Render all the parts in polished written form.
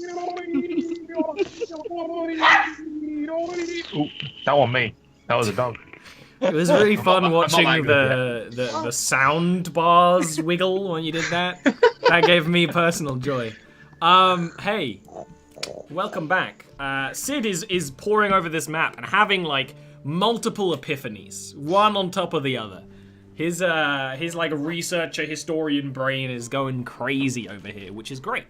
Ooh, that wasn't me. That was a dog. It was really fun I'm not watching that good the sound bars wiggle when you did that. That gave me personal joy. Hey, welcome back. Sid is poring over this map and having like multiple epiphanies, one on top of the other. His like researcher historian brain is going crazy over here, which is great.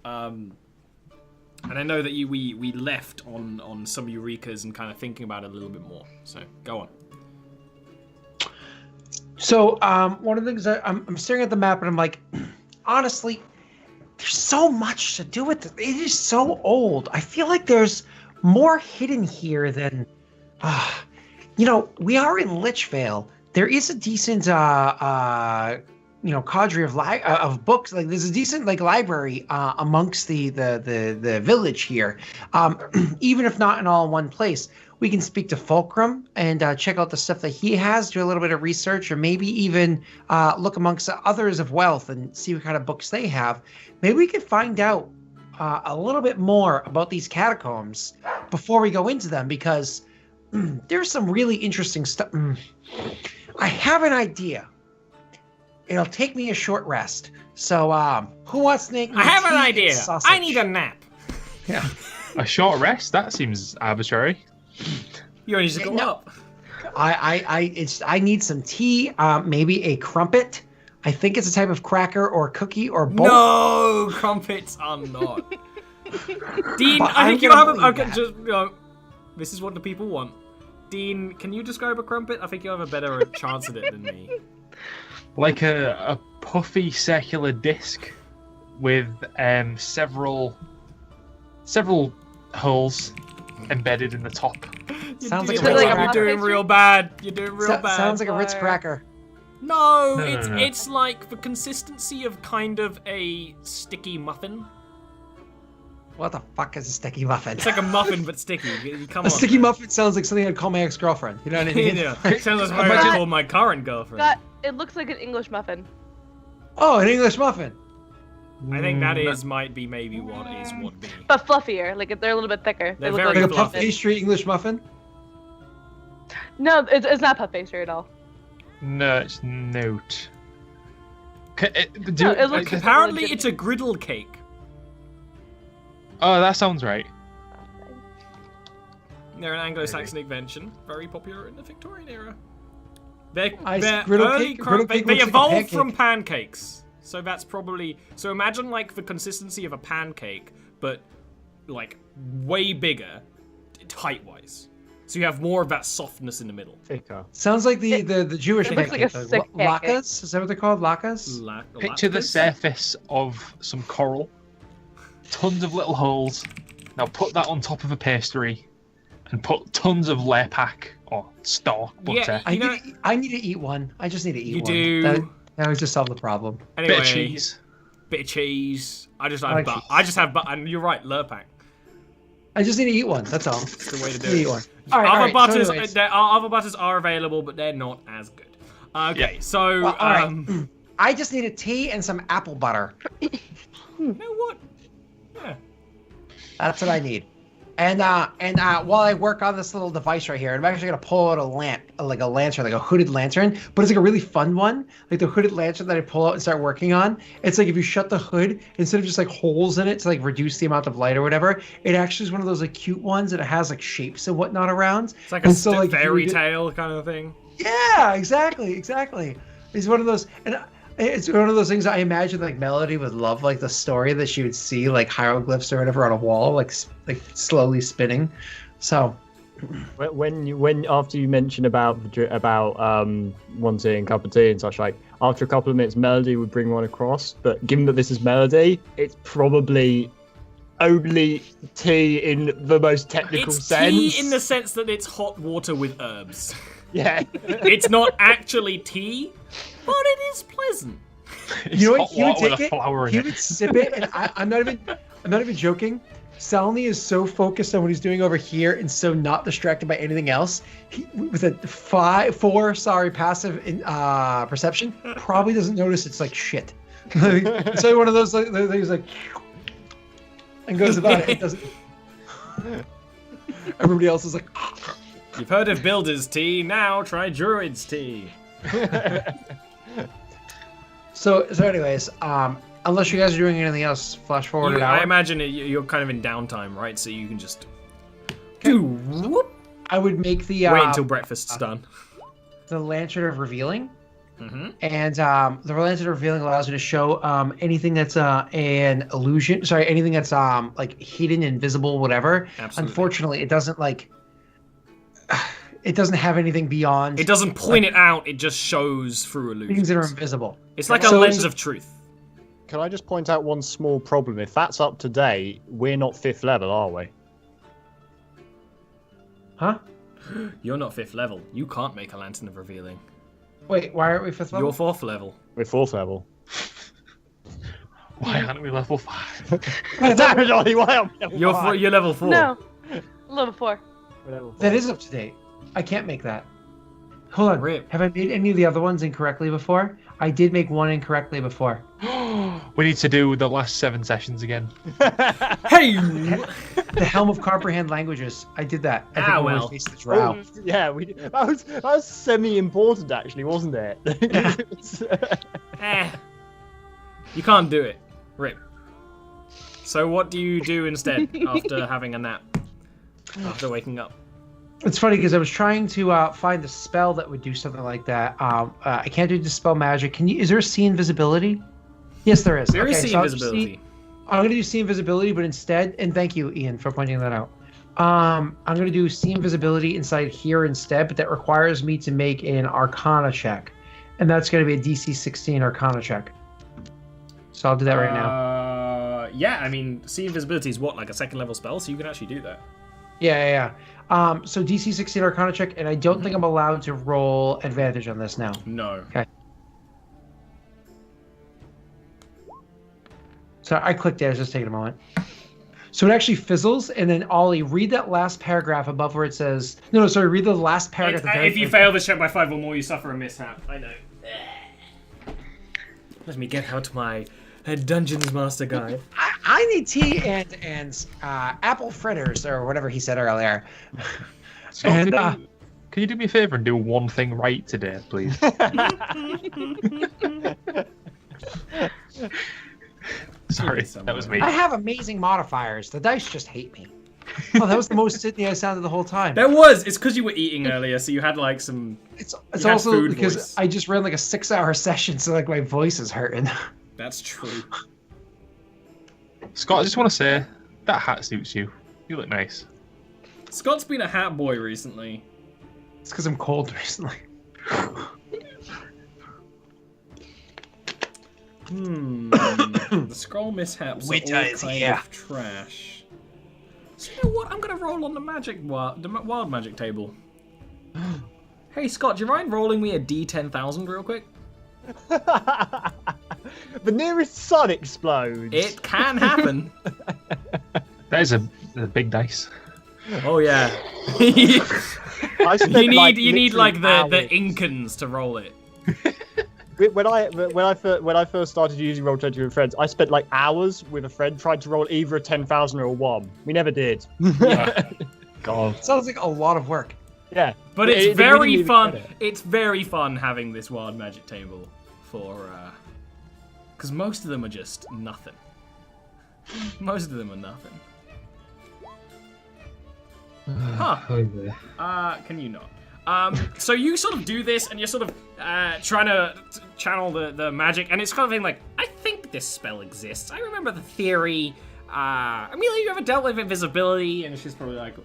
And I know that we left on some Eurekas and kind of thinking about it a little bit more. So go on. So one of the things I'm staring at the map and I'm like, honestly, there's so much to do with it. It is so old. I feel like there's more hidden here than, we are in Lichvale. There is a decent, cadre of books. Like there's a decent library amongst the village here. Even if not in all one place, we can speak to Fulcrum and check out the stuff that he has, do a little bit of research, or maybe even look amongst others of wealth and see what kind of books they have. Maybe we could find out a little bit more about these catacombs before we go into them, because there's some really interesting stuff. I have an idea. It'll take me a short rest. So, who wants to make me I have an tea idea. and sausage? I need a nap. Yeah. A short rest? That seems arbitrary. You only just go up. I need some tea, maybe a crumpet. I think it's a type of cracker or cookie or both. No, crumpets are not. Dean, But I I'm think you gonna have believe okay, that. just this is what the people want. Dean, can you describe a crumpet? I think you have a better chance at it than me. Like a puffy circular disc with several holes embedded in the top. Sounds like You're a Ritz you're cracker. doing real bad. You're doing real bad. Sounds like a Ritz cracker. No, No, it's no. it's like the consistency of kind of a sticky muffin. What the fuck is a sticky muffin? It's like a muffin but sticky. Come on. A sticky muffin sounds like something I'd call my ex-girlfriend. You know what I mean? Yeah, sounds like something I call my current girlfriend. It looks like an English muffin. Oh, an English muffin. I think that might be maybe what is would be. But fluffier, like they're a little bit thicker. They're They look very Like a like puff fluffy. pastry English muffin. No, it's not puff pastry at all. No, it's not. No, it looks Apparently, it's a griddle cake. Oh, that sounds right. They're an Anglo-Saxon invention, very popular in the Victorian era. They're griddle early cake- griddle they cake looks like a evolved pancake. from pancakes. So that's probably imagine like the consistency of a pancake, but like way bigger, height-wise. So you have more of that softness in the middle. Thicker. Sounds like the Jewish it looks like pancake. a sick pancake. Latkes? Is that what they're called? Latkes? Picture the surface of some coral. Tons of little holes. Now put that on top of a pastry, and put tons of lepak or stork butter. Yeah. I need to eat one. I just need to eat You one. do. That would just solve the problem. Anyway, Bit of cheese. Bit of cheese. I just have like butter. cheese. I just have butter. And you're right, Lurpak. I just need to eat one. That's all. It's the way to Just do need it. to eat one. All right, all Other right, butters, so anyways. there are other butters are available, but they're not as good. Okay, Yeah. so Well, all right. I just need a tea and some apple butter. you know what? Yeah. That's what I need. And while I work on this little device right here, I'm actually gonna pull out a lamp, like a lantern, like a hooded lantern, but it's like a really fun one, like the hooded lantern that I pull out and start working on. It's like if you shut the hood, instead of just like holes in it to like reduce the amount of light or whatever, it actually is one of those like cute ones and it has like shapes and whatnot around. It's like a And so, like, if you fairy did- tale kind of thing. Yeah, exactly. It's one of those, and it's one of those things I imagine like Melody would love, like the story that she would see like hieroglyphs or whatever on a wall, like slowly spinning. So When after you mentioned about wanting a cup of tea and such, like after a couple of minutes, Melody would bring one across. But given that this is Melody, it's probably only tea in the most technical It's sense. tea in the sense that it's hot water with herbs. Yeah. It's not actually tea, but it is pleasant. It's you know what? hot He would water with take a it. flower in He it. would sip it, and I'm not even joking. Salny is so focused on what he's doing over here and so not distracted by anything else. He, with a 4 passive perception, probably doesn't notice it's like shit. It's like one of those things like. and goes about it. It doesn't. Everybody else is like. You've heard of Builder's Tea, now try Druid's Tea. So anyways, unless you guys are doing anything else, flash forward an hour. I imagine you're kind of in downtime, right? So you can just do whoop. I would make the Wait until breakfast's done. The Lantern of Revealing. Mm-hmm. And the Lantern of Revealing allows you to show anything that's an illusion. Sorry, anything that's like hidden, invisible, whatever. Absolutely. Unfortunately, it doesn't like. It doesn't have anything beyond. It doesn't point it out. It just shows through illusions. Things that are invisible. It's like a lens of truth. Can I just point out one small problem? If that's up to date, we're not 5th level, are we? Huh? You're not 5th level. You can't make a Lantern of Revealing. Wait, why aren't we 5th level? You're 4th level. We're 4th level. Why aren't we level 5? Damn it, Ollie, why aren't we level You're 5? you're level 4. No. Level 4. We're level 4. That is up to date. I can't make that. Hold on. Rip. Have I made any of the other ones incorrectly before? I did make one incorrectly before. We need to do the last 7 sessions again. Hey! The Helm of Comprehend Languages. I did that. I think Ah, when we well. faced the drow. Oh, yeah, that was semi-important actually, wasn't it? You can't do it. Rip. So what do you do instead after having a nap? After waking up? It's funny because I was trying to find a spell that would do something like that. I can't do Dispel Magic. Can you? Is there See Invisibility? Yes, there is. There is See so Invisibility. I'm going to do See Invisibility, but instead, and thank you, Ian, for pointing that out. I'm going to do See Invisibility inside here instead, but that requires me to make an Arcana check. And that's going to be a DC 16 Arcana check. So I'll do that right now. Yeah, I mean, See Invisibility is what, like a 2nd level spell, so you can actually do that. Yeah. So DC 16 Arcana check, and I don't think I'm allowed to roll advantage on this now. No. Okay. So I clicked it. It's just taking a moment. So it actually fizzles, and then Ollie, read that last paragraph above where it says. No, sorry. Read the last paragraph. If you fail this check by 5 or more, you suffer a mishap. I know. Let me get out my Dungeons Master Guide. I need tea and apple fritters or whatever he said earlier. Scott, And, can you do me a favour and do one thing right today, please? Sorry, that was me. I have amazing modifiers. The dice just hate me. Oh, that was the most Sydney I sounded the whole time. There was. It's because you were eating earlier, so you had like some. It's had also food because voice. I just ran like a 6-hour session, so like my voice is hurting. That's true. Scott, I just want to say that hat suits you. You look nice. Scott's been a hat boy recently. It's because I'm cold recently. The scroll mishaps Winter are all is kind here. of trash. So you know what? I'm gonna roll on the wild magic table. Hey Scott, do you mind rolling me a D10,000 real quick? The nearest sun explodes. It can happen. That is a big dice. Oh yeah. I spent, you need literally the hours. Incans to roll it. When I first started using Roll20 with friends, I spent like hours with a friend trying to roll either a 10,000 or a 1. We never did. God. Sounds like a lot of work. Yeah, But it it's really very needed fun. credit. It's very fun having this wild magic table for because most of them are just nothing. Most of them are nothing. Huh. Can you not? So you sort of do this, and you're sort of trying to channel the magic, and it's kind of thing like, I think this spell exists. I remember the theory. Amelia, you ever dealt with invisibility? And she's probably like,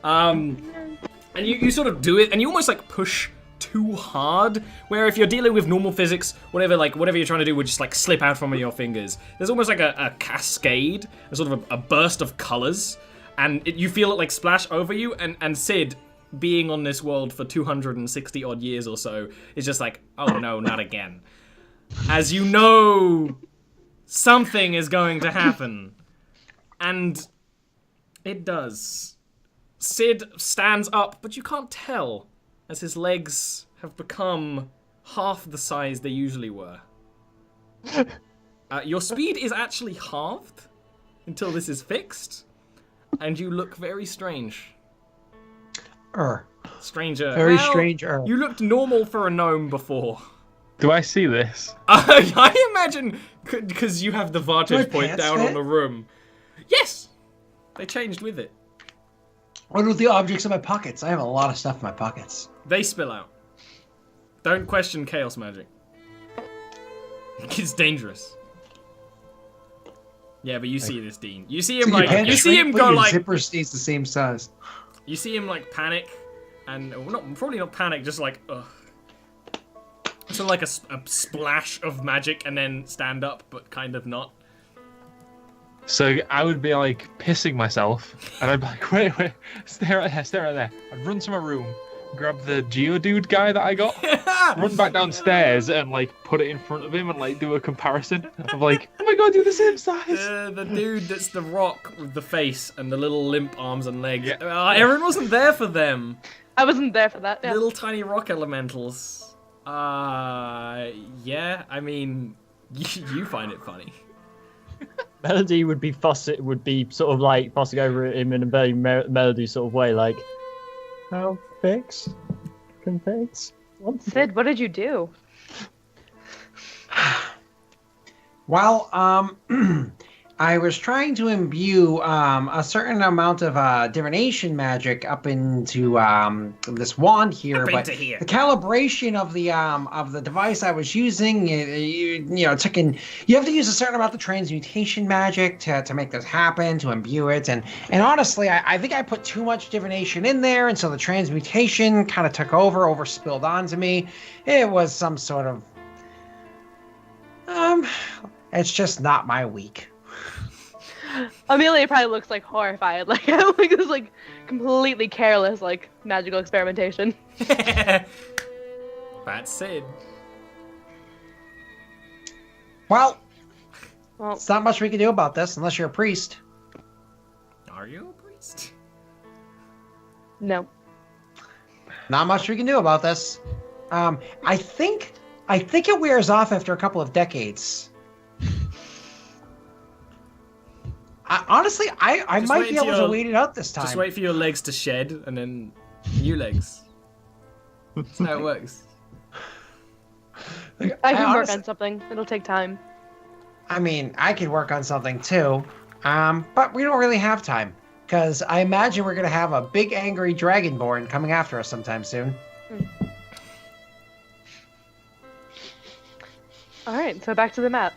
and you sort of do it, and you almost like push too hard, where if you're dealing with normal physics, whatever you're trying to do would just like slip out from your fingers. There's almost like a cascade, a sort of a burst of colors, and you feel it like splash over you, and Sid, being on this world for 260 odd years or so, is just like, oh no, not again. As you know, something is going to happen. And it does. Sid stands up, but you can't tell, as his legs have become half the size they usually were. Your speed is actually halved, until this is fixed, and you look very strange. Stranger. Very strange. You looked normal for a gnome before. Do I see this? I imagine, because you have the vantage point pants down fit? on the room. Yes! They changed with it. What with the objects in my pockets? I have a lot of stuff in my pockets. They spill out. Don't question chaos magic. It's dangerous. Yeah, but you see this, Dean. You see him you see him go like. Zipper stays the same size. You see him like panic, and probably not panic, just like ugh. So like a splash of magic, and then stand up, but kind of not. So I would be like pissing myself, and I'd be like, wait, stay right there. I'd run to my room, grab the Geodude guy that I got, run back downstairs, and like put it in front of him and like do a comparison of like, oh my god, you're the same size. The dude that's the rock with the face and the little limp arms and legs. Yeah. Everyone wasn't there for them. I wasn't there for that. Yeah. Little tiny rock elementals. Yeah. I mean, you find it funny. Melody would be sort of like fussing over him in a very Melody sort of way, like, how fix? Can fix? Sid, what did you do? Well, I was trying to imbue a certain amount of divination magic up into this wand here, but the calibration of the device I was using, you have to use a certain amount of transmutation magic to make this happen, to imbue it, and honestly, I think I put too much divination in there, and so the transmutation kind of took overspilled onto me. It was some sort of it's just not my week. Amelia probably looks like horrified, like this like completely careless like magical experimentation. That's Sid. Well, it's not much we can do about this unless you're a priest. Are you a priest? No. Not much we can do about this. I think it wears off after a couple of decades. Honestly, I might be able to wait it out this time. Just wait for your legs to shed, and then new legs. That's how it works. I can work on something. It'll take time. I mean, I could work on something too, but we don't really have time, because I imagine we're going to have a big angry dragonborn coming after us sometime soon. Alright, so back to the map.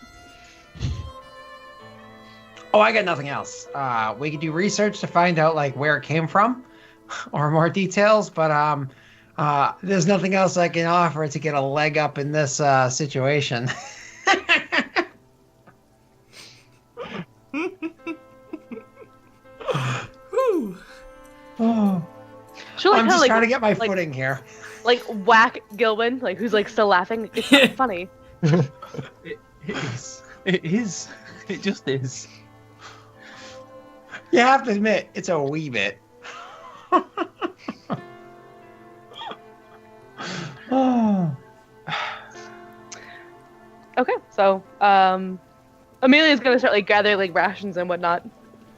Oh, I got nothing else. We could do research to find out like where it came from, or more details. But there's nothing else I can offer to get a leg up in this situation. Oh. I'm just trying to get my footing here. Like whack Gilwin, like who's like still laughing. It's not funny. It is. It is. It just is. You have to admit, it's a wee bit. Okay, so Amelia's gonna start like gathering like rations and whatnot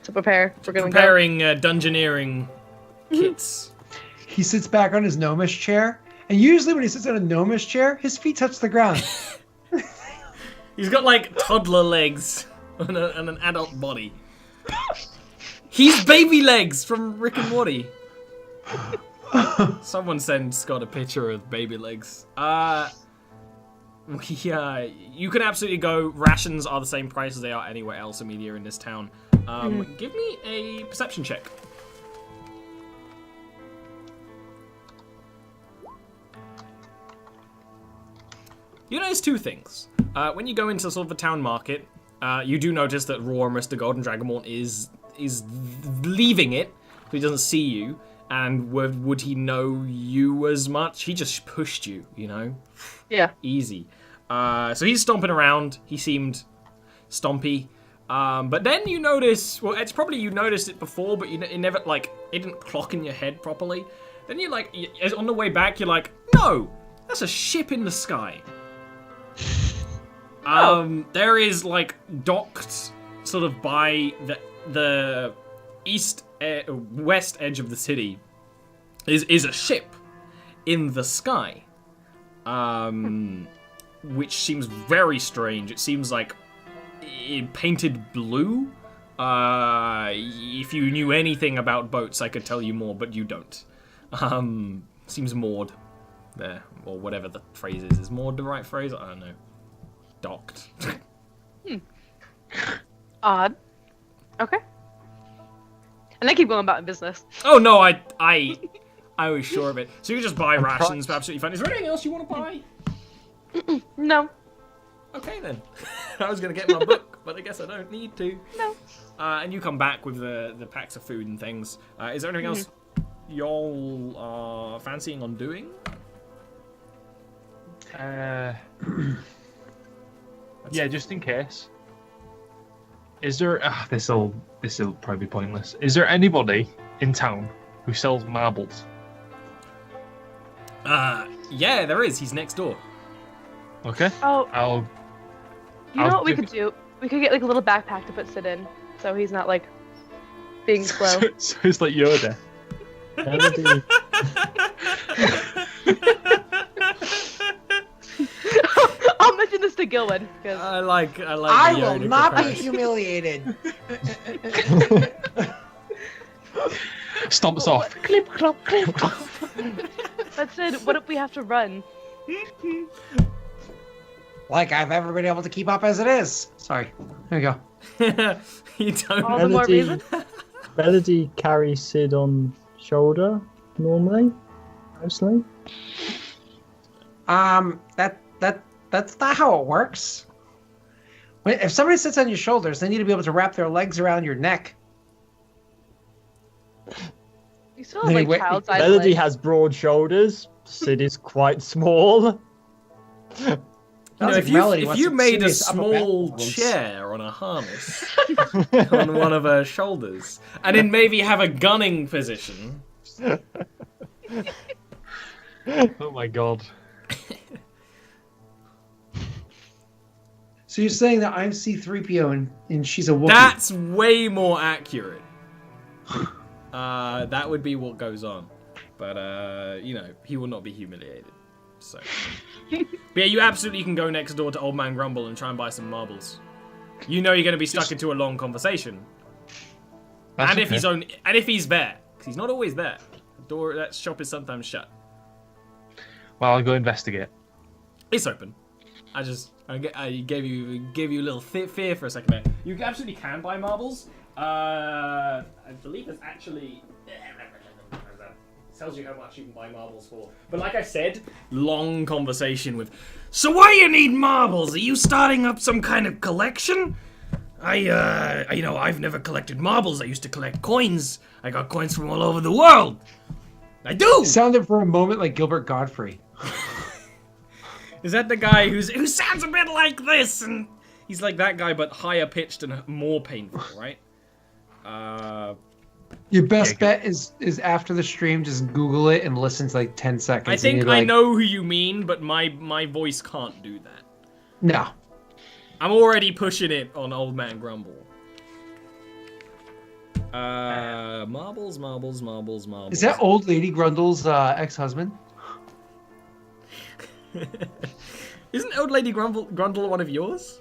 to prepare. We're gonna preparing dungeoneering kits. He sits back on his gnomish chair, and usually when he sits on a gnomish chair, his feet touch the ground. He's got like toddler legs and an adult body. He's baby legs from Rick and Morty. Someone send Scott a picture of baby legs. Yeah, you can absolutely go. Rations are the same price as they are anywhere else immediately in this town. Give me a perception check. You notice two things. When you go into sort of the town market, you do notice that Rormus, the Golden Dragonborn, is leaving it, so he doesn't see you. And would he know you as much? He just pushed you, you know? Yeah. Easy. So he's stomping around. He seemed stompy. But then you notice, well, it's probably you noticed it before, but it never, like, it didn't clock in your head properly. Then you're like, on the way back, you're like, no, that's a ship in the sky. There is, like, docked sort of by the west edge of the city is a ship in the sky, which seems very strange. It seems like painted blue. If you knew anything about boats, I could tell you more, but you don't. Seems moored there, or whatever the phrase is. Is moored the right phrase? I don't know. Docked. Odd. Okay. And I keep going about in business. Oh no, I was sure of it. So you can just buy rations, absolutely fine. Is there anything else you want to buy? No. Okay then. I was gonna get my book, but I guess I don't need to. No. And you come back with the packs of food and things. Is there anything else y'all are fancying on doing? Yeah, just in case. Is there? This'll probably be pointless. Is there anybody in town who sells marbles? Yeah, there is. He's next door. Okay. Oh. You know what we could do? We could get like a little backpack to put Sid in, so he's not like being slow. So it's like Yoda. I'll mention this to Gilwin. I like. I the will Yoda not be comparison. humiliated. Stomps off. Clip, clop, clip, clop. That's it. What if we have to run? Like I've ever been able to keep up as it is. Sorry. There you go. You don't. All the more reason. Melody carries Sid on shoulder normally, mostly. That's not how it works. If somebody sits on your shoulders, they need to be able to wrap their legs around your neck. You still have like child-sized Melody legs. has broad shoulders. Sid is quite small. You know, if you made a small chair on a harness on one of her shoulders, and then maybe have a gunning position. Oh my god. So you're saying that I'm C-3PO and she's a Wookiee? That's way more accurate. That would be what goes on. But, you know, he will not be humiliated. So. But yeah, you absolutely can go next door to Old Man Grumble and try and buy some marbles. You know you're going to be stuck into a long conversation. And if he's there. Because he's not always there. That shop is sometimes shut. Well, I'll go investigate. It's open. I gave you a little fear for a second there. You absolutely can buy marbles. I believe there's actually tells you how much you can buy marbles for. But like I said, long conversation with. So why you need marbles? Are you starting up some kind of collection? I've never collected marbles. I used to collect coins. I got coins from all over the world. I do. It sounded for a moment like Gilbert Godfrey. Is that the guy who sounds a bit like this? And he's like that guy, but higher pitched and more painful, right? Your best bet is after the stream, just Google it and listen to like 10 seconds. I think I know who you mean, but my voice can't do that. No. I'm already pushing it on Old Man Grumble. Marbles. Is that Old Lady Grundle's ex-husband? Isn't Old Lady Grundle one of yours?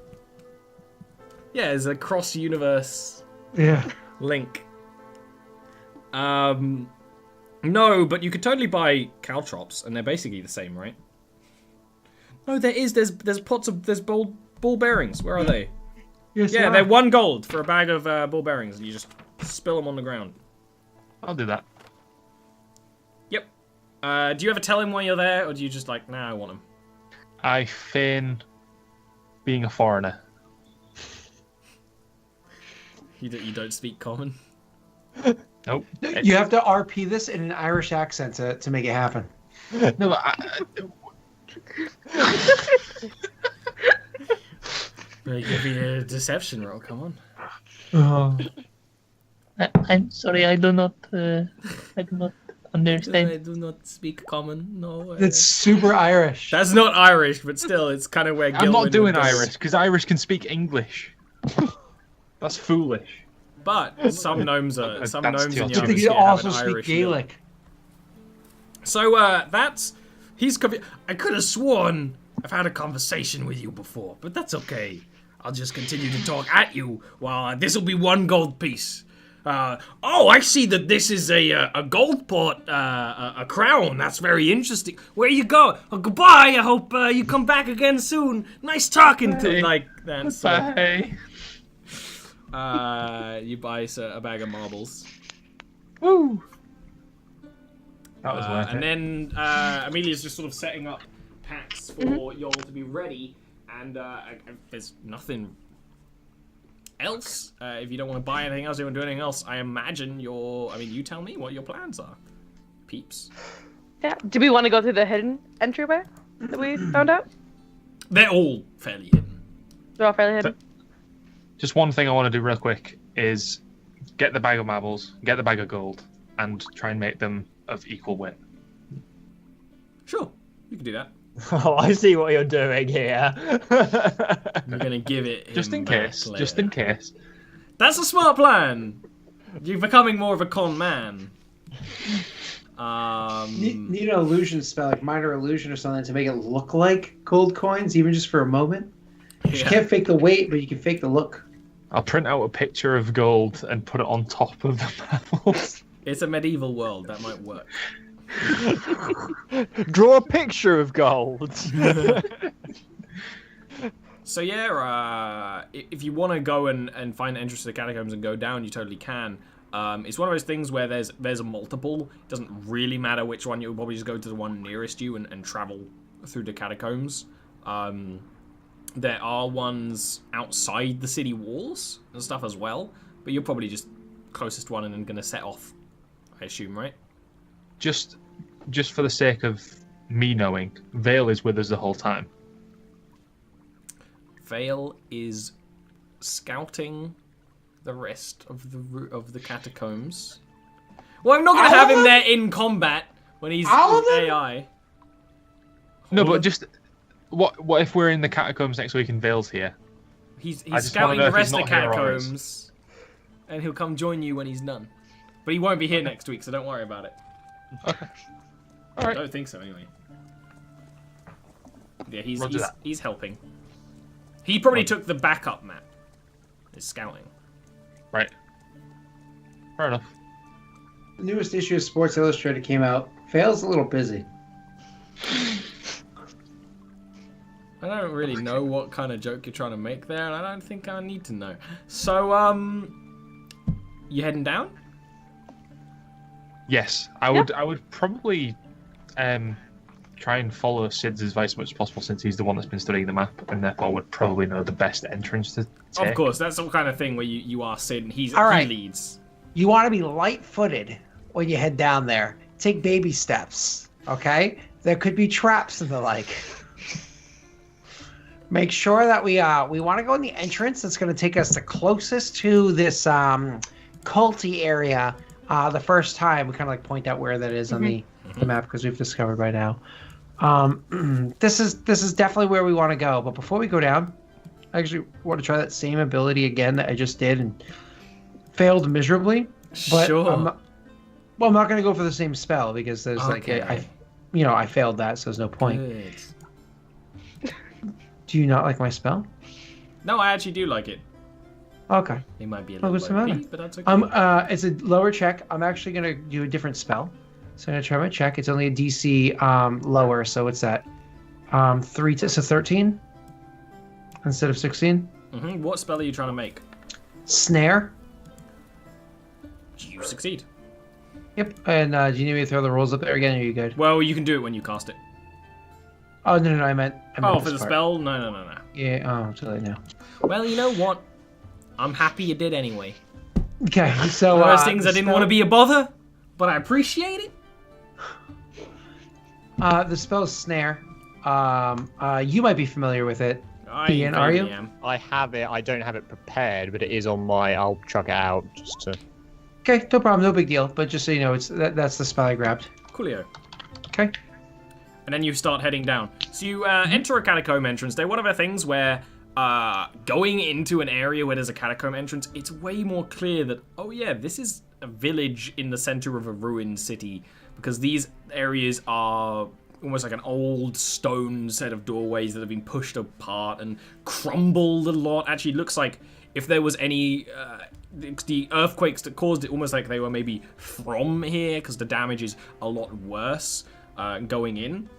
Yeah, it's a cross-universe link. No, but you could totally buy caltrops, and they're basically the same, right? No, there's ball bearings. Where are they? Yes, yeah, they're 1 gold for a bag of ball bearings, and you just spill them on the ground. I'll do that. Yep. Do you ever tell him why you're there, or do you just like, nah, I want him? I feign being a foreigner. You don't speak common? Nope. You have to RP this in an Irish accent to make it happen. No, but Give me a deception roll, come on. I'm sorry, I do not understand. I do not speak common, no. That's super Irish. That's not Irish, but still, it's kind of where I'm not Gilwin doing would go. Irish, because Irish can speak English. That's foolish. But some gnomes in That's Jarviskjir too have They an can also Irish speak note. Gaelic. So I could have sworn I've had a conversation with you before, but that's okay. I'll just continue to talk at you while this'll be 1 gold piece. Oh, I see that this is a gold pot, a crown. That's very interesting. Where you go? Oh, goodbye. I hope you come back again soon. Nice talking to you. Like that. So, Bye. you buy a bag of marbles. Woo. That was worth And it. then Amelia's just sort of setting up packs for y'all to be ready. And there's nothing else. If you don't want to buy anything else, you don't want to do anything else, I imagine you tell me what your plans are, peeps. Yeah. Do we want to go through the hidden entryway that we found out? They're all fairly hidden. They're all fairly hidden. Just one thing I want to do real quick is get the bag of marbles, get the bag of gold, and try and make them of equal weight. Sure, you can do that. Oh, I see what you're doing here. You're gonna give it Just in him back case. later. Just in case. That's a smart plan. You're becoming more of a con man. Need an illusion spell, like minor illusion or something, to make it look like gold coins, even just for a moment. You Yeah. can't fake the weight, but you can fake the look. I'll print out a picture of gold and put it on top of the marbles. It's a medieval world. That might work. Draw a picture of gold. So yeah, if you want to go and find the entrance to the catacombs and go down, you totally can. It's one of those things where there's a multiple. It doesn't really matter which one. You'll probably just go to the one nearest you and travel through the catacombs. There are ones outside the city walls and stuff as well, but you're probably just closest one and then going to set off, I assume, right? Just for the sake of me knowing, Vale is with us the whole time. Vale is scouting the rest of the catacombs. Well, I'm not going to have him there in combat when he's AI. No, but just what if we're in the catacombs next week and Vale's here? He's just scouting wanna know the if he's rest of the not here or is. catacombs, and he'll come join you when he's done. But he won't be here next week, so don't worry about it. Okay. All I right. don't think so, anyway. Yeah, Roger that. he's helping. He probably took the backup map. He's scouting. Right. Fair enough. The newest issue of Sports Illustrated came out. Vale's a little busy. I don't really know what kind of joke you're trying to make there, and I don't think I need to know. So, you heading down? Yes, I would probably try and follow Sid's advice as much as possible, since he's the one that's been studying the map and therefore would probably know the best entrance to take. Of course, that's the kind of thing where you are Sid and he right. leads. You want to be light-footed when you head down there. Take baby steps, okay? There could be traps and the like. Make sure that we want to go in the entrance that's going to take us the closest to this culty area the first time. We kind of like point out where that is on the map because we've discovered by now. This is definitely where we want to go. But before we go down, I actually want to try that same ability again that I just did and failed miserably. But Sure. I'm not going to go for the same spell because there's Okay. I failed that, so there's no point. Good. Do you not like my spell? No, I actually do like it. Okay. It might be a Oh, little what's the matter? OP, but that's okay. It's a lower check. I'm actually gonna do a different spell. So I'm gonna try my check. It's only a DC lower, so it's at 13 instead of 16. What spell are you trying to make? Snare. You succeed. Yep. And do you need me to throw the rolls up there again, or are you good? Well, you can do it when you cast it. Oh no, I meant Oh, this for the part. spell? No. Yeah. Oh, too late now. Well, you know what? I'm happy you did anyway. Okay. So One of those things the I didn't spell- want to be a bother, but I appreciate it. The spell's snare. You might be familiar with it. Ian, are you? vaguely am. I have it. I don't have it prepared, but it is on my. I'll chuck it out just to. Okay, no problem, no big deal. But just so you know, that's the spell I grabbed. Coolio. Okay. And then you start heading down. So you enter a catacomb entrance. They're one of the things where going into an area where there's a catacomb entrance, it's way more clear that, oh yeah, this is a village in the center of a ruined city, because these areas are almost like an old stone set of doorways that have been pushed apart and crumbled a lot. Actually, it looks like if there was any the earthquakes that caused it, almost like they were maybe from here, because the damage is a lot worse going in.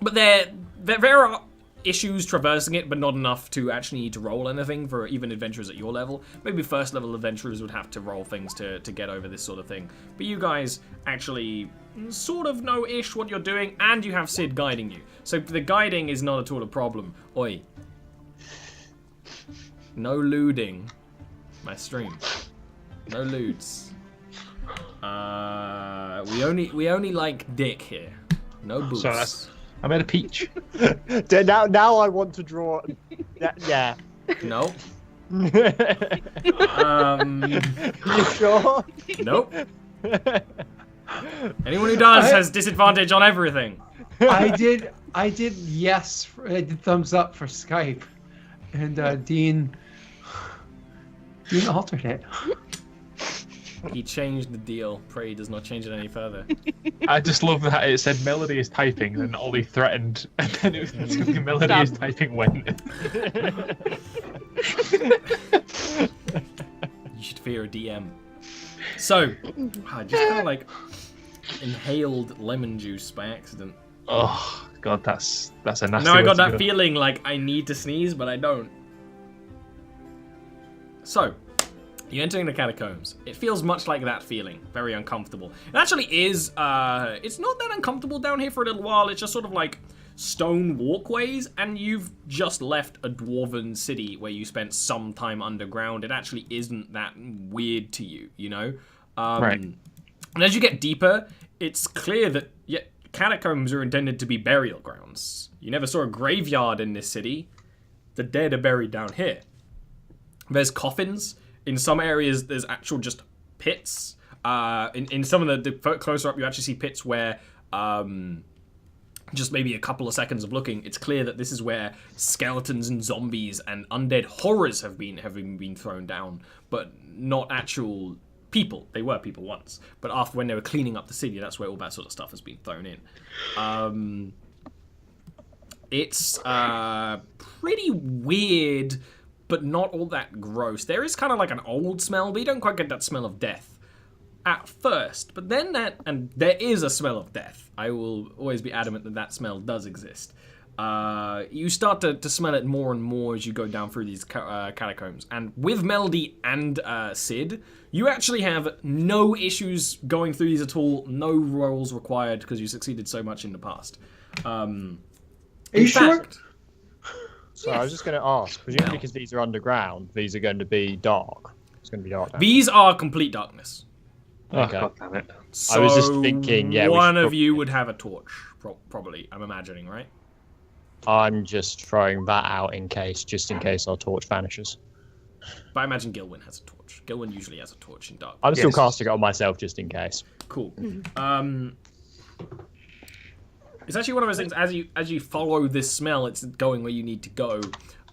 But there are issues traversing it, but not enough to actually need to roll anything for even adventurers at your level. Maybe first level adventurers would have to roll things to get over this sort of thing. But you guys actually sort of know-ish what you're doing, and you have Sid guiding you. So the guiding is not at all a problem. Oi. No lewding. My stream. No lewds. We only like dick here. No boobs. So I made a peach. now I want to draw. Yeah. No. You sure? Nope. Anyone who does has disadvantage on everything. I did yes. I did thumbs up for Skype, and Dean altered it. He changed the deal. Pray he does not change it any further. I just love that it said Melody is typing, and then Ollie threatened, and then it was Melody is typing when. You should fear a DM. So, I just kind of like inhaled lemon juice by accident. Oh god, that's a nasty. Now I got way to that go. feeling like I need to sneeze, but I don't. So, you're entering the catacombs. It feels much like that feeling. Very uncomfortable. It actually is, it's not that uncomfortable down here for a little while. It's just sort of like stone walkways, and you've just left a dwarven city where you spent some time underground. It actually isn't that weird to you, you know? Right. And as you get deeper, it's clear that catacombs are intended to be burial grounds. You never saw a graveyard in this city. The dead are buried down here. There's coffins. In some areas, there's actual just pits. In some of the closer up, you actually see pits where just maybe a couple of seconds of looking, it's clear that this is where skeletons and zombies and undead horrors have been thrown down, but not actual people. They were people once, but after when they were cleaning up the city, that's where all that sort of stuff has been thrown in. It's pretty weird, but not all that gross. There is kind of like an old smell, but you don't quite get that smell of death at first. But then and there is a smell of death. I will always be adamant that smell does exist. You start to smell it more and more as you go down through these catacombs. And with Melody and Sid, you actually have no issues going through these at all. No rolls required because you succeeded so much in the past. Are you sure? So I was just going to ask, presumably because these are underground, these are going to be dark. It's going to be dark. These are complete darkness. Okay. God damn it. So I was just thinking, yeah, one of you would have a torch, probably. I'm imagining, right? I'm just throwing that out just in case our torch vanishes. But I imagine Gilwyn has a torch. Gilwyn usually has a torch in dark. I'm still casting it on myself just in case. Cool. It's actually one of those things, as you follow this smell, it's going where you need to go.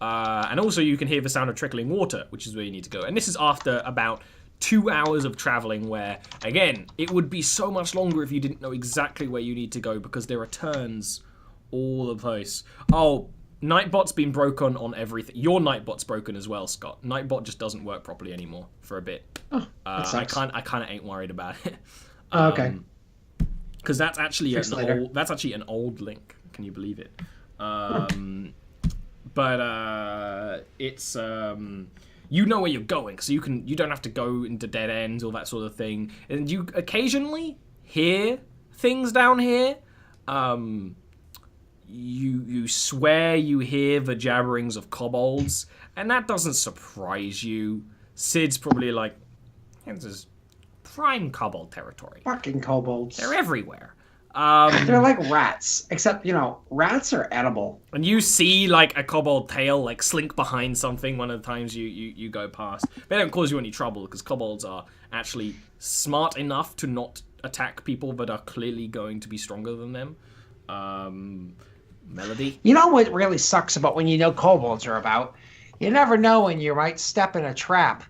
And also you can hear the sound of trickling water, which is where you need to go. And this is after about 2 hours of traveling where, again, it would be so much longer if you didn't know exactly where you need to go because there are turns all the place. Oh, Nightbot's been broken on everything. Your Nightbot's broken as well, Scott. Nightbot just doesn't work properly anymore for a bit. Oh, that sucks. I kind of ain't worried about it. Okay. Because that's actually an old link. Can you believe it? But it's you know where you're going, so you don't have to go into dead ends or that sort of thing. And you occasionally hear things down here. You swear you hear the jabberings of kobolds, and that doesn't surprise you. Sid's probably like, this is prime kobold territory. Fucking kobolds. They're everywhere. They're like rats, except, rats are edible. And you see, like, a kobold tail, like, slink behind something one of the times you go past. They don't cause you any trouble, because kobolds are actually smart enough to not attack people that are clearly going to be stronger than them. Melody? You know what really sucks about when you know kobolds are about? You never know when you might step in a trap.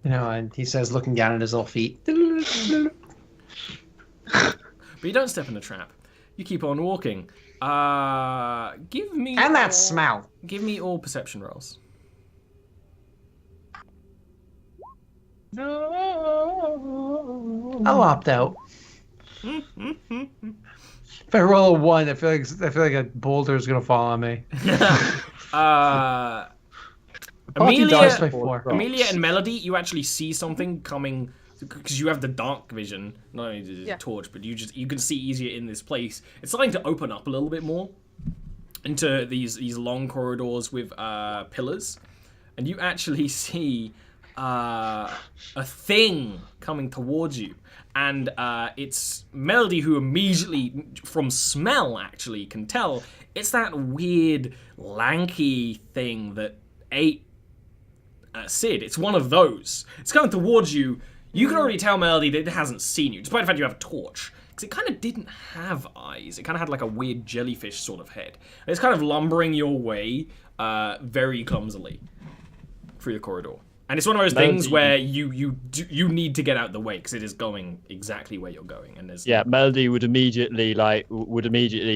And he says, looking down at his little feet. But you don't step in a trap. You keep on walking. Give me... And that smell. Give me all perception rolls. No. I'll opt out. If I roll a 1, I feel like a boulder is gonna fall on me. Dice by 4. Amelia and Melody, you actually see something coming because you have the dark vision, not only the torch, but you can see easier in this place. It's starting to open up a little bit more into these long corridors with pillars, and you actually see a thing coming towards you. And it's Melody who immediately, from smell actually, can tell it's that weird, lanky thing that ate Sid. It's one of those. It's coming towards you. You can already tell, Melody, that it hasn't seen you, despite the fact you have a torch. Because it kind of didn't have eyes. It kind of had like a weird jellyfish sort of head. And it's kind of lumbering your way very clumsily through the corridor. And it's one of those things where you need to get out the way because it is going exactly where you're going. And there's Melody would immediately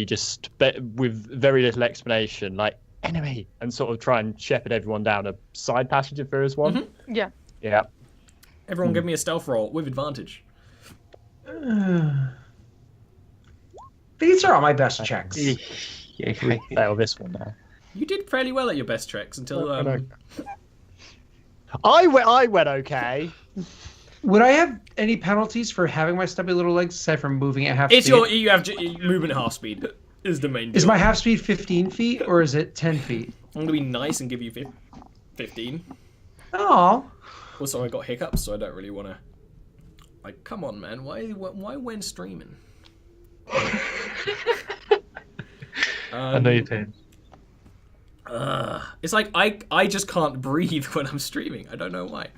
just with very little explanation enemy, and sort of try and shepherd everyone down a side passage if there is one. Mm-hmm. Yeah. Yeah. Everyone give me a stealth roll with advantage. These are all my best checks. Fail this one now. You did fairly well at your best checks until I went okay. Would I have any penalties for having my stubby little legs aside from moving at half it's speed? you have movement at half speed is the main deal. Is my half speed 15 feet or is it 10 feet? I'm gonna be nice and give you 15. Oh. Also, I got hiccups, so I don't really want to. Come on, man. Why when streaming? I know your pain. It's like I just can't breathe when I'm streaming. I don't know why.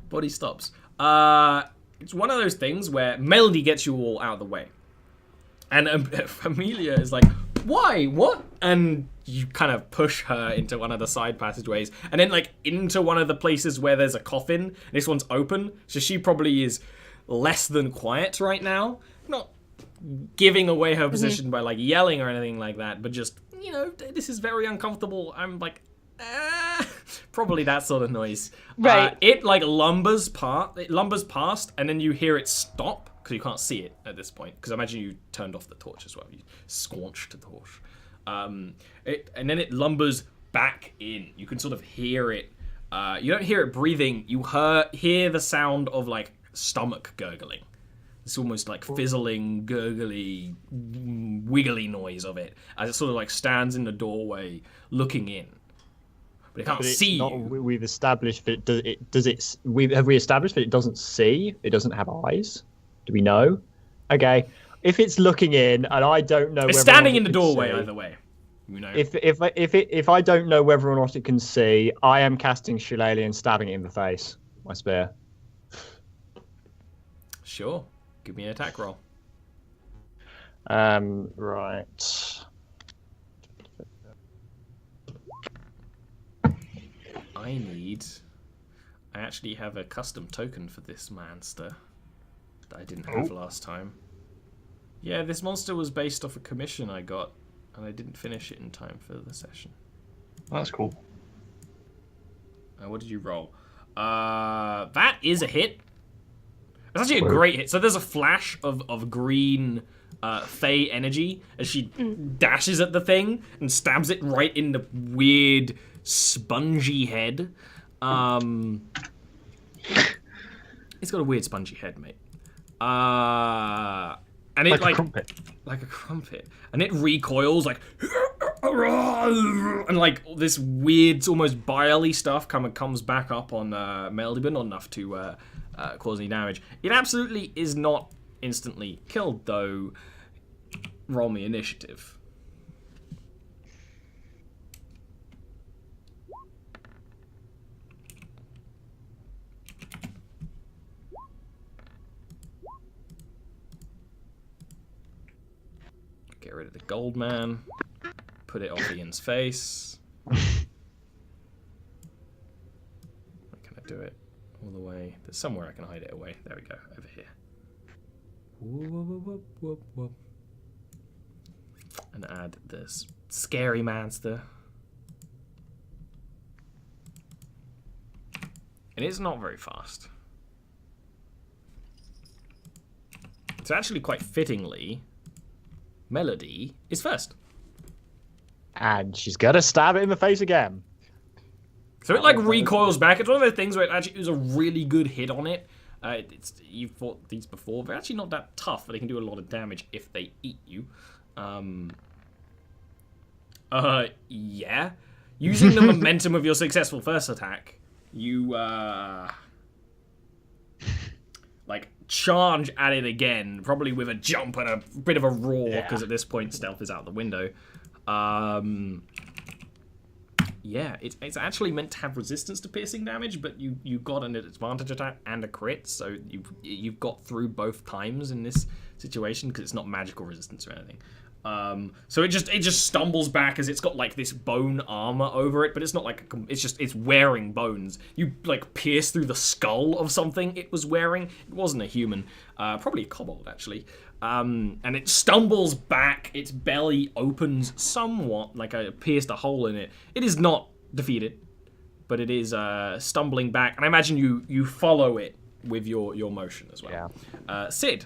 Body stops. It's one of those things where Melody gets you all out of the way. And Amelia is like, why? What? And you kind of push her into one of the side passageways. And then, into one of the places where there's a coffin. And this one's open. So she probably is less than quiet right now. Not giving away her position by, yelling or anything like that. But just, this is very uncomfortable. I'm like, probably that sort of noise. Right. It, lumbers past. And then you hear it stop. Because you can't see it at this point. Because I imagine you turned off the torch as well. You squanched the torch. And then it lumbers back in. You can sort of hear it. You don't hear it breathing. You hear the sound of, stomach gurgling. It's almost like fizzling, gurgly, wiggly noise of it. As it sort of, stands in the doorway looking in. But it can't see you. We've established that have we established that it doesn't see? It doesn't have eyes? Do we know? Okay. If it's looking in and I don't know, it's standing in the doorway either way. If I don't know whether or not it can see, I am casting Shillelagh and stabbing it in the face. My spear. Sure. Give me an attack roll. Right. I actually have a custom token for this monster that I didn't have last time. Yeah, this monster was based off a commission I got, and I didn't finish it in time for the session. That's cool. What did you roll? That is a hit. It's actually a great hit. So there's a flash of green Fey energy as she dashes at the thing and stabs it right in the weird spongy head. It's got a weird spongy head, mate. And it like a crumpet. Like a crumpet. And it recoils and this weird, almost bile-y stuff comes back up on Melody, but not enough to cause any damage. It absolutely is not instantly killed, though. Roll me initiative. Get rid of the gold man. Put it off Ian's face. do it all the way. There's somewhere I can hide it away. There we go, over here. Whoop, whoop, whoop, whoop. And add this scary monster. And it's not very fast. So actually, quite fittingly, Melody is first. And she's gonna stab it in the face again. So it like recoils back. It's one of those things where it actually was a really good hit on it. You've fought these before. They're actually not that tough, but they can do a lot of damage if they eat you. Yeah. Using the momentum of your successful first attack, you like charge at it again, probably with a jump and a bit of a roar, because at this point stealth is out the window. Yeah, it's actually meant to have resistance to piercing damage, but you got an advantage attack and a crit, so you've got through both times in this situation because it's not magical resistance or anything. So it just stumbles back as it's got like this bone armor over it, but it's not like it's wearing bones. You like pierce through the skull of something it was wearing. It wasn't a human, probably a kobold actually. And it stumbles back. Its belly opens somewhat, like I pierced a hole in it. It is not defeated, but it is stumbling back. And I imagine you follow it with your motion as well. Yeah. Sid,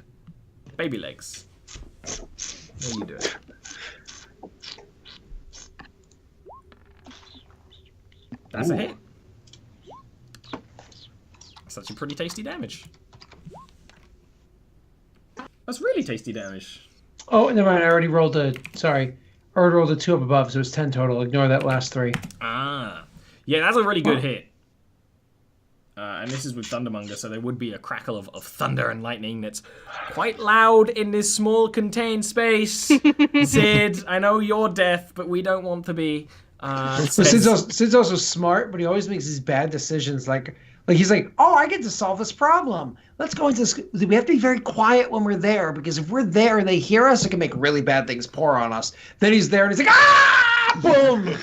baby legs. How are you doing? That's a hit. That's actually pretty tasty damage. That's really tasty damage. Oh, never mind. I already rolled a 2 up above, so it's 10 total. Ignore that last 3. Ah. Yeah, that's a really good hit. And this is with Thundermonger, so there would be a crackle of thunder and lightning that's quite loud in this small contained space. Sid, I know you're deaf, but we don't want to be. Sid's also smart, but he always makes these bad decisions. Like he's like, oh, I get to solve this problem. Let's go into this. We have to be very quiet when we're there, because if we're there and they hear us, it can make really bad things pour on us. Then he's there and he's like, ah, boom.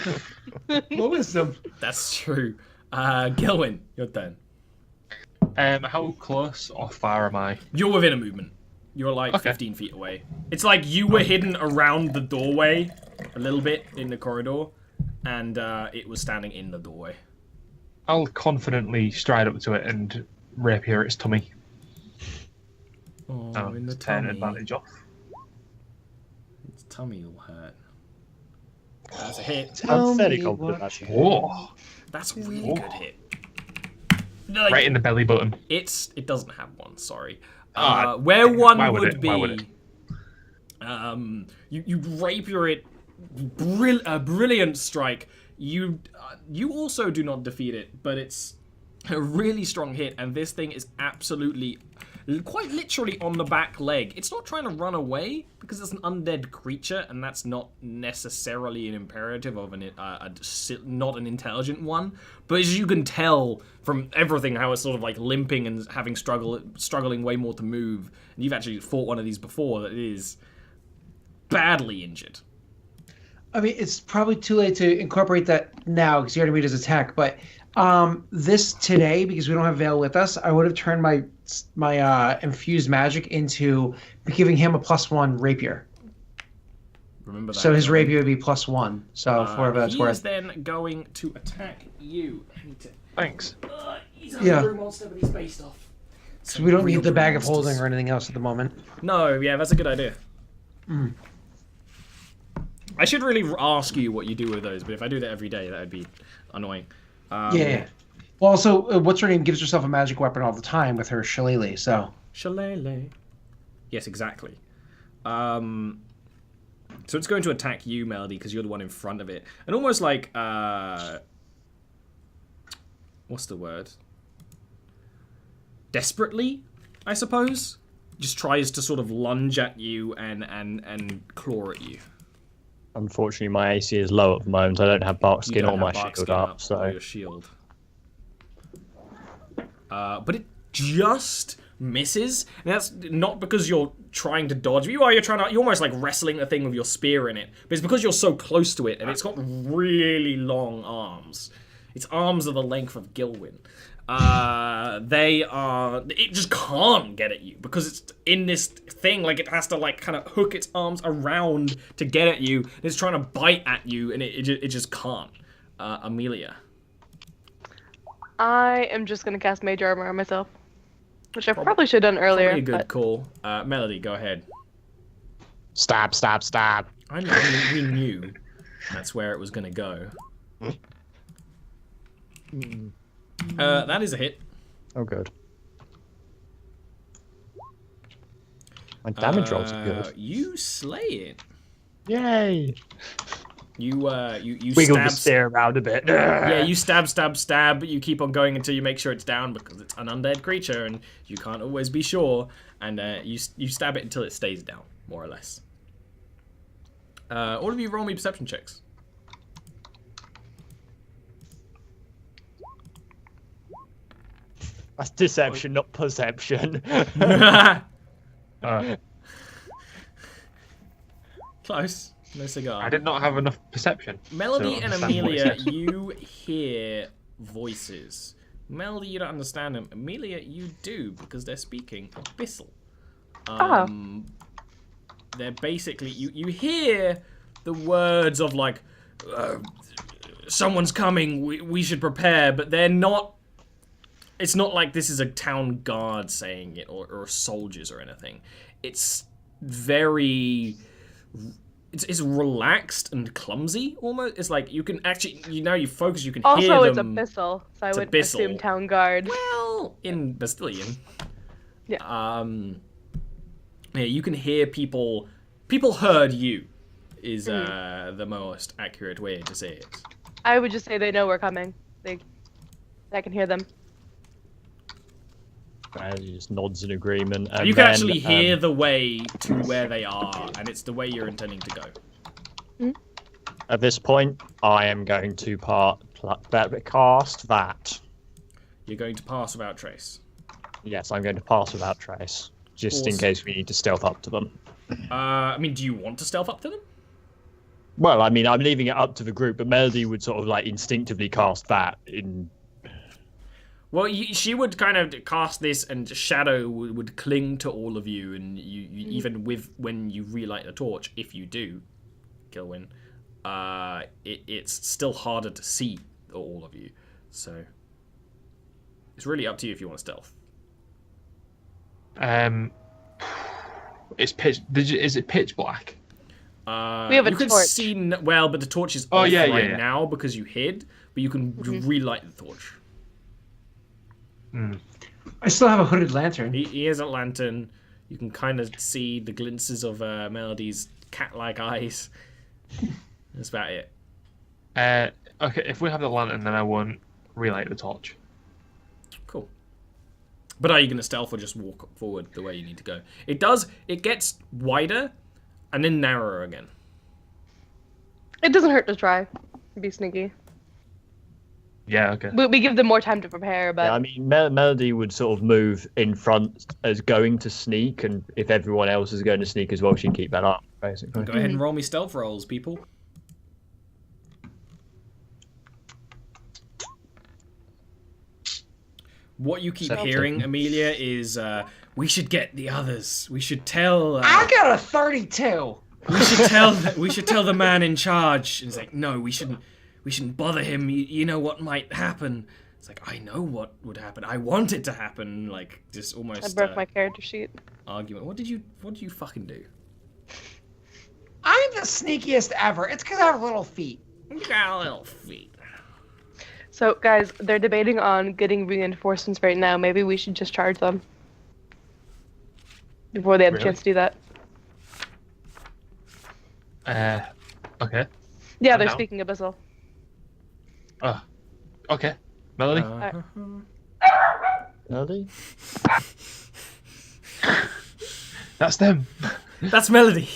No wisdom. That's true. Gilwin, your turn. How close or far am I? You're within a movement. You're like 15 feet away. It's like you were hidden around the doorway a little bit in the corridor, and it was standing in the doorway. I'll confidently stride up to it and rapier its tummy. Oh, in the turn tummy. advantage off. Its tummy will hurt. That's a hit. I'm fairly confident actually. Whoa! That's a really good hit. Like, right in the belly button. It doesn't have one. Sorry. Where one would be. Why would it? You rapier it. A brilliant strike. You also do not defeat it, but it's a really strong hit, and this thing is absolutely, quite literally on the back leg. It's not trying to run away because it's an undead creature, and that's not necessarily an imperative of not an intelligent one. But as you can tell from everything, how it's sort of like limping and having struggling way more to move, and you've actually fought one of these before, that it is badly injured. I mean, it's probably too late to incorporate that now because you already made his attack. But this today, because we don't have Vale with us, I would have turned my infused magic into giving him a +1 rapier. Remember that. So his rapier would be +1. So for whatever that's he worth. is then going to attack you. I need to. Thanks. He's a blue monster, but he's based off. So we don't need the bag of holding or anything else at the moment. No, yeah, that's a good idea. I should really ask you what you do with those, but if I do that every day, that would be annoying. Yeah. Well, also, what's her name gives herself a magic weapon all the time with her shillelagh, so. Shillelagh. Yes, exactly. So it's going to attack you, Melody, because you're the one in front of it. And almost like, what's the word? Desperately, I suppose? Just tries to sort of lunge at you and claw at you. Unfortunately, my AC is low at the moment. I don't have bark skin or my shield up, so. Or your shield. But it just misses, and that's not because you're trying to dodge. You're almost like wrestling the thing with your spear in it, but it's because you're so close to it, and it's got really long arms. Its arms are the length of Gilwin. It just can't get at you because it's in this thing. Like it has to like kind of hook its arms around to get at you. It's trying to bite at you, and it just can't. Amelia. I am just gonna cast Mage Armor on myself, which I probably should have done earlier. Probably a good but... call. Melody, go ahead. Stab, stab, stab. I know we knew that's where it was gonna go. That is a hit. Oh, good. My damage rolls are good. You slay it. Yay! You Wiggle stab, the spear around a bit. Yeah, you stab, but you keep on going until you make sure it's down because it's an undead creature and you can't always be sure. And you stab it until it stays down, more or less. All of you roll me perception checks. That's deception, not perception. Close. No cigar. I did not have enough perception. Melody to and understand what it Amelia, said. you hear voices. Melody, you don't understand them. Amelia, you do, because they're speaking Abyssal. They're basically... You hear the words of, like, someone's coming, we should prepare, but they're not... It's not like this is a town guard saying it, or soldiers or anything. It's very... It's relaxed and clumsy, almost. It's like you can actually, you focus, you can hear them. Also, it's Abyssal, so I would Abyssal. assume Town Guard. Well, in Bastilian. Yeah. Yeah, you can hear people. People heard you, is the most accurate way to say it. I would just say they know we're coming. I can hear them. He just nods in agreement. And you can then, actually hear the way to where they are, and it's the way you're intending to go. At this point, I am going to cast that. You're going to pass without trace. Yes, I'm going to pass without trace, just in case we need to stealth up to them. I mean, do you want to stealth up to them? Well, I mean, I'm leaving it up to the group, but Melody would sort of like instinctively cast that in. Well, she would kind of cast this, and shadow would cling to all of you, and you even when you relight the torch, if you do, Gilwyn, it's still harder to see all of you. So it's really up to you if you want stealth. It's pitch. Is it pitch black? We have a you can torch. see well, but the torch is Oh, off yeah, right yeah. now because you hid. But you can relight the torch. I still have a hooded lantern. He has a lantern. You can kind of see the glints of Melody's cat-like eyes. That's about it. Okay, if we have the lantern, then I won't relight the torch. Cool. But are you going to stealth or just walk forward the way you need to go? It gets wider and then narrower again. It doesn't hurt to try. Be sneaky. Yeah, okay. We give them more time to prepare, but Yeah, I mean, Melody would sort of move in front as going to sneak, and if everyone else is going to sneak as well, she'd keep that up, basically. Go ahead and roll me stealth rolls, people. What you keep 17. hearing, Amelia, is we should get the others. We should tell. I got a 32. We should tell the man in charge. And he's like, no, we shouldn't bother him. You know what might happen. It's like, I know what would happen. I want it to happen. Like, just almost. I broke my character sheet. Argument. What did you fucking do? I'm the sneakiest ever. It's because I have little feet. You got little feet. So, guys, they're debating on getting reinforcements right now. Maybe we should just charge them before they have a chance to do that. Okay. Yeah, they're now? speaking Abyssal. Oh, okay. Melody? Melody? That's them. That's Melody.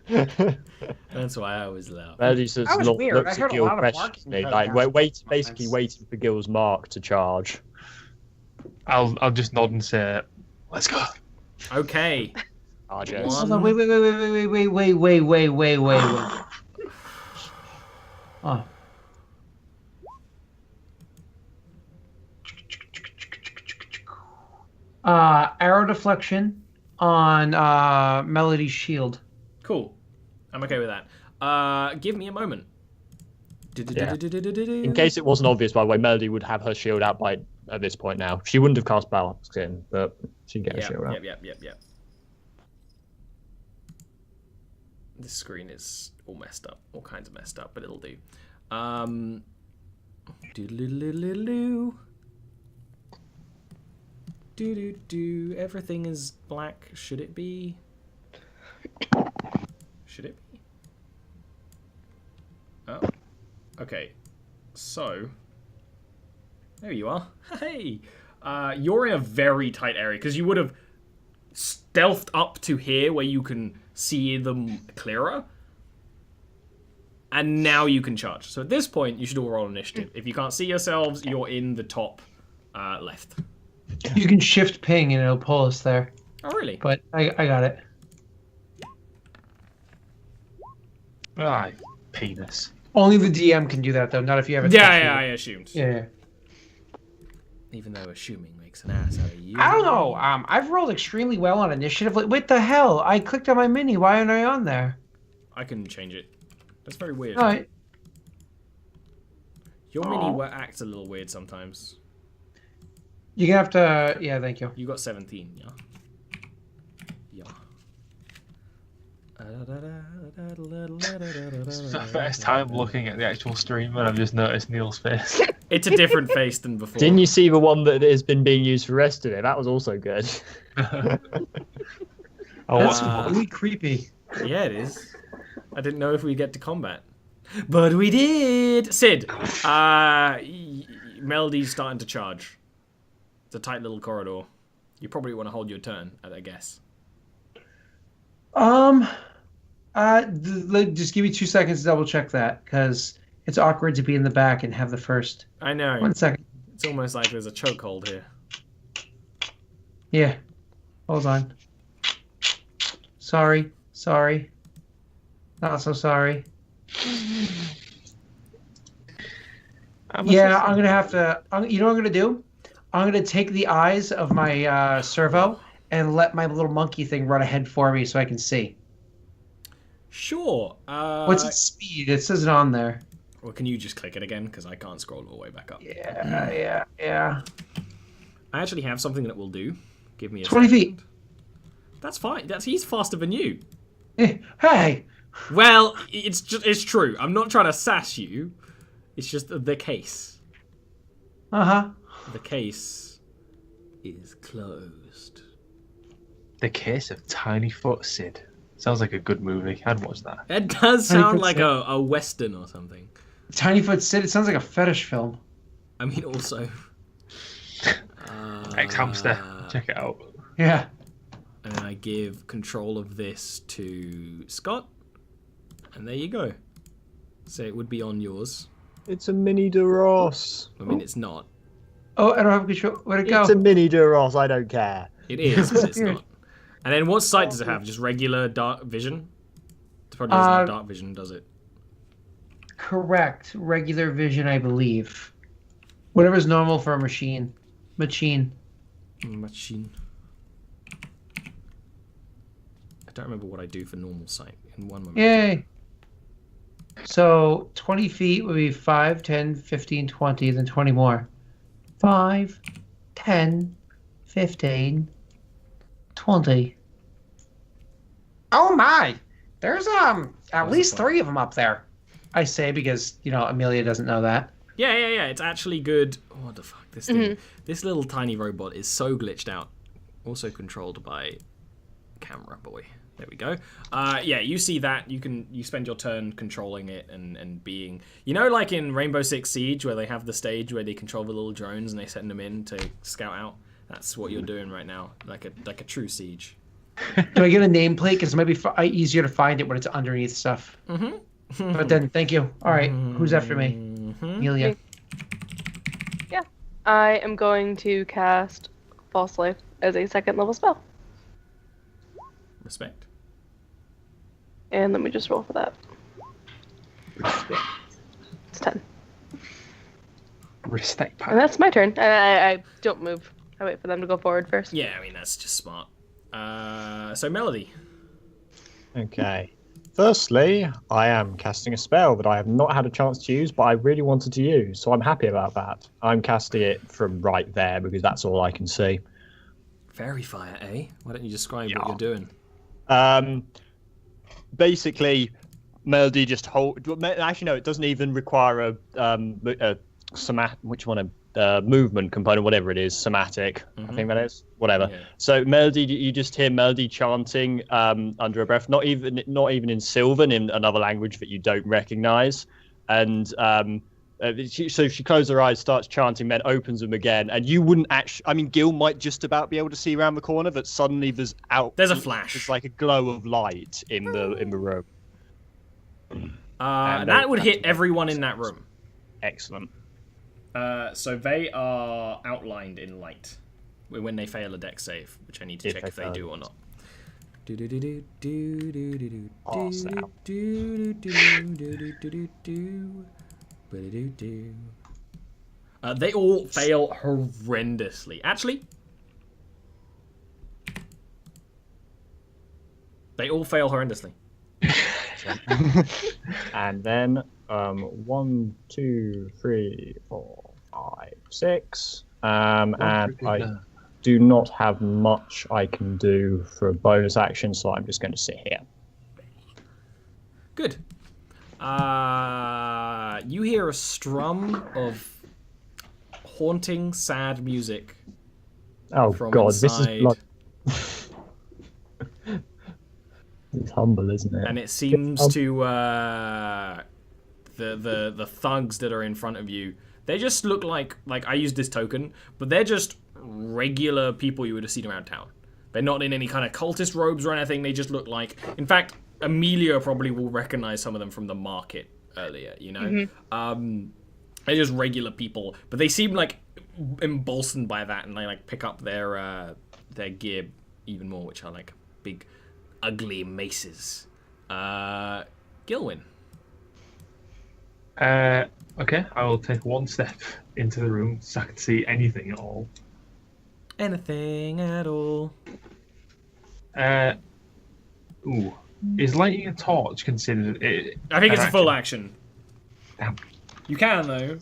That's why I always laugh. Melody just That was weird. I looks heard at a Gil lot of barking questioningly, from like, downstairs. basically waiting for Gil's mark to charge. I'll just nod and say, let's go. Okay. Charges. Hold on, wait. Oh. arrow deflection on Melody's shield. Cool. I'm okay with that. Give me a moment. In case it wasn't obvious, by the way, Melody would have her shield out at this point now. She wouldn't have cast Balance in, but she'd get her shield out. Yep. This screen is all messed up, all kinds of messed up, but it'll do. Everything is black. Should it be? Should it be? Oh. Okay. So. There you are. Hey! You're in a very tight area, because you would have stealthed up to here where you can see them clearer. And now you can charge. So at this point, you should all roll initiative. If you can't see yourselves, you're in the top left. You can shift ping and it'll pull us there. Oh, really? But I got it. Ah, penis. Only the DM can do that, though, not if you have a Yeah, I assumed. Yeah. Even though assuming makes an ass out of you. I don't know. I've rolled extremely well on initiative. Like, what the hell? I clicked on my mini. Why aren't I on there? I can change it. That's very weird. All right. Your mini acts a little weird sometimes. You're gonna have to. Yeah, thank you. You got 17, yeah? Yeah. It's the first time looking at the actual stream and I've just noticed Neil's face. It's a different face than before. Didn't you see the one that has been being used for the rest of it? That was also good. That's really creepy. Yeah, it is. I didn't know if we'd get to combat. But we did! Sid, Melody's starting to charge. It's a tight little corridor. You probably want to hold your turn, I guess. Just give me 2 seconds to double check that, because it's awkward to be in the back and have the first. I know. 1 second. It's almost like there's a chokehold here. Yeah. Hold on. Sorry. Not so sorry. Yeah, I'm gonna have to. You know what I'm gonna do? I'm gonna take the eyes of my servo and let my little monkey thing run ahead for me so I can see. Sure. What's its speed? It says it on there. Well, can you just click it again? Because I can't scroll all the way back up. Yeah. I actually have something that will do. Give me a 20 second. feet. That's fine. He's faster than you. Hey. Well, it's true. I'm not trying to sass you. It's just the case. Uh-huh. The case is closed. The Case of Tiny Foot Sid. Sounds like a good movie. I'd watch that. It does sound like a western or something. Tinyfoot Sid, it sounds like a fetish film. I mean, also... Ex-hamster. Check it out. Yeah. And I give control of this to Scott. And there you go. So it would be on yours. It's a mini Duros. I mean, it's not. Oh, I don't have control. Where'd it go? It's a mini Duros. I don't care. It is, but it's not. And then what sight does it have? Just regular dark vision? It probably doesn't have dark vision, does it? Correct. Regular vision, I believe. Whatever's normal for a machine. Machine. I don't remember what I do for normal sight in one moment. Yay. So 20 feet would be 5, 10, 15, 20, then 20 more. 5, 10, 15, 20. Oh my! There's at least 3 of them up there. I say because, Amelia doesn't know that. Yeah. It's actually good. Oh, what the fuck? This thing. This little tiny robot is so glitched out. Also controlled by camera boy. There we go. Yeah, you see that. You spend your turn controlling it and being... like in Rainbow Six Siege where they have the stage where they control the little drones and they send them in to scout out? That's what you're doing right now. Like a true siege. Do I get a nameplate? Because it might be easier to find it when it's underneath stuff. But then, thank you. All right, who's after me? Amelia. Yeah. I am going to cast False Life as a 2nd level spell. Respect. And let me just roll for that. It's 10. Respect, And that's my turn. I don't move. I wait for them to go forward first. Yeah, I mean, that's just smart. So Melody. Okay. Firstly, I am casting a spell that I have not had a chance to use, but I really wanted to use, so I'm happy about that. I'm casting it from right there because that's all I can see. Fairy fire, eh? Why don't you describe what you're doing? Basically, Melody just hold. Actually, no, it doesn't even require a movement component, whatever it is, somatic. I think that is whatever. Yeah. So Melody, you just hear Melody chanting under her breath, not even in Sylvan, in another language that you don't recognize, and she closes her eyes, starts chanting, then opens them again, and you wouldn't actually. I mean, Gil might just about be able to see around the corner, but suddenly there's a flash. There's like a glow of light in the room. That would hit everyone in that room. Excellent. So they are outlined in light when they fail a dex save, which I need to check if they do or not. They all fail horrendously. Actually, they all fail horrendously. And then 1, 2, 3, 4, 5, 6. And I do not have much I can do for a bonus action, so I'm just going to sit here. Good. You hear a strum of haunting, sad music. Oh from God, inside. this is blood. It's humble, isn't it? And it seems to the thugs that are in front of you. They just look like I used this token, but they're just regular people you would have seen around town. They're not in any kind of cultist robes or anything. They just look like. In fact, Amelia probably will recognize some of them from the market earlier. You know, they're just regular people, but they seem like emboldened by that, and they like pick up their gear even more, which are like big, ugly maces. Gilwyn. Okay, I will take one step into the room so I can see anything at all. Anything at all. Is lighting a torch considered it? I think it's a full action. Damn. You can though.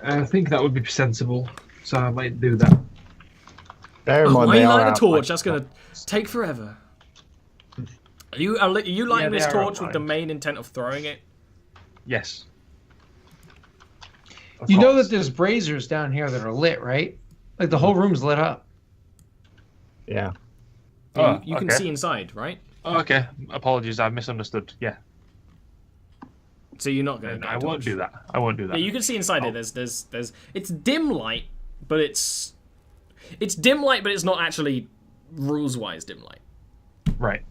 I think that would be sensible, so I might do that. Bear in mind, Why they you are lighting a out, torch? like- That's gonna take forever. Are you lighting they this are torch with the outlined. main intent of throwing it? Yes. Of You know course. that there's braziers down here that are lit, right? Like the whole room's lit up. Yeah. You can okay. see inside, right? Oh, okay, apologies, I've misunderstood. Yeah, So you're not gonna. I won't do that. I won't do that. Yeah, you can see inside it. There's. It's dim light, but it's dim light, but it's not actually rules-wise dim light. Right.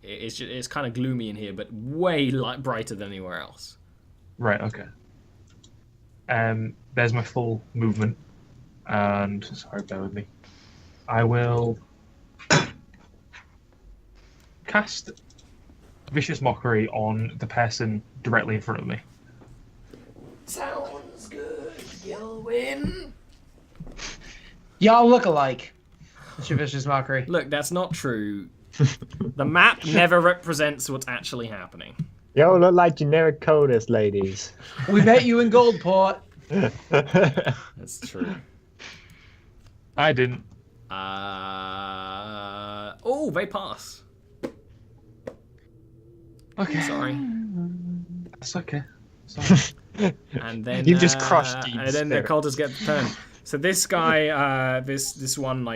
It's kind of gloomy in here, but way brighter than anywhere else. Right. Okay. There's my full movement, and sorry, bear with me. I will cast Vicious Mockery on the person directly in front of me. Sounds good, Gilwyn. Y'all look alike. It's your vicious mockery. Look, that's not true. The map never represents what's actually happening. Y'all look like generic coders, ladies. We met you in Goldport. That's true. I didn't. Oh, they pass. Okay. Sorry. That's okay. Sorry. And then You've just crushed and Dean's then the spirit. cultists get the turn. So this guy, this one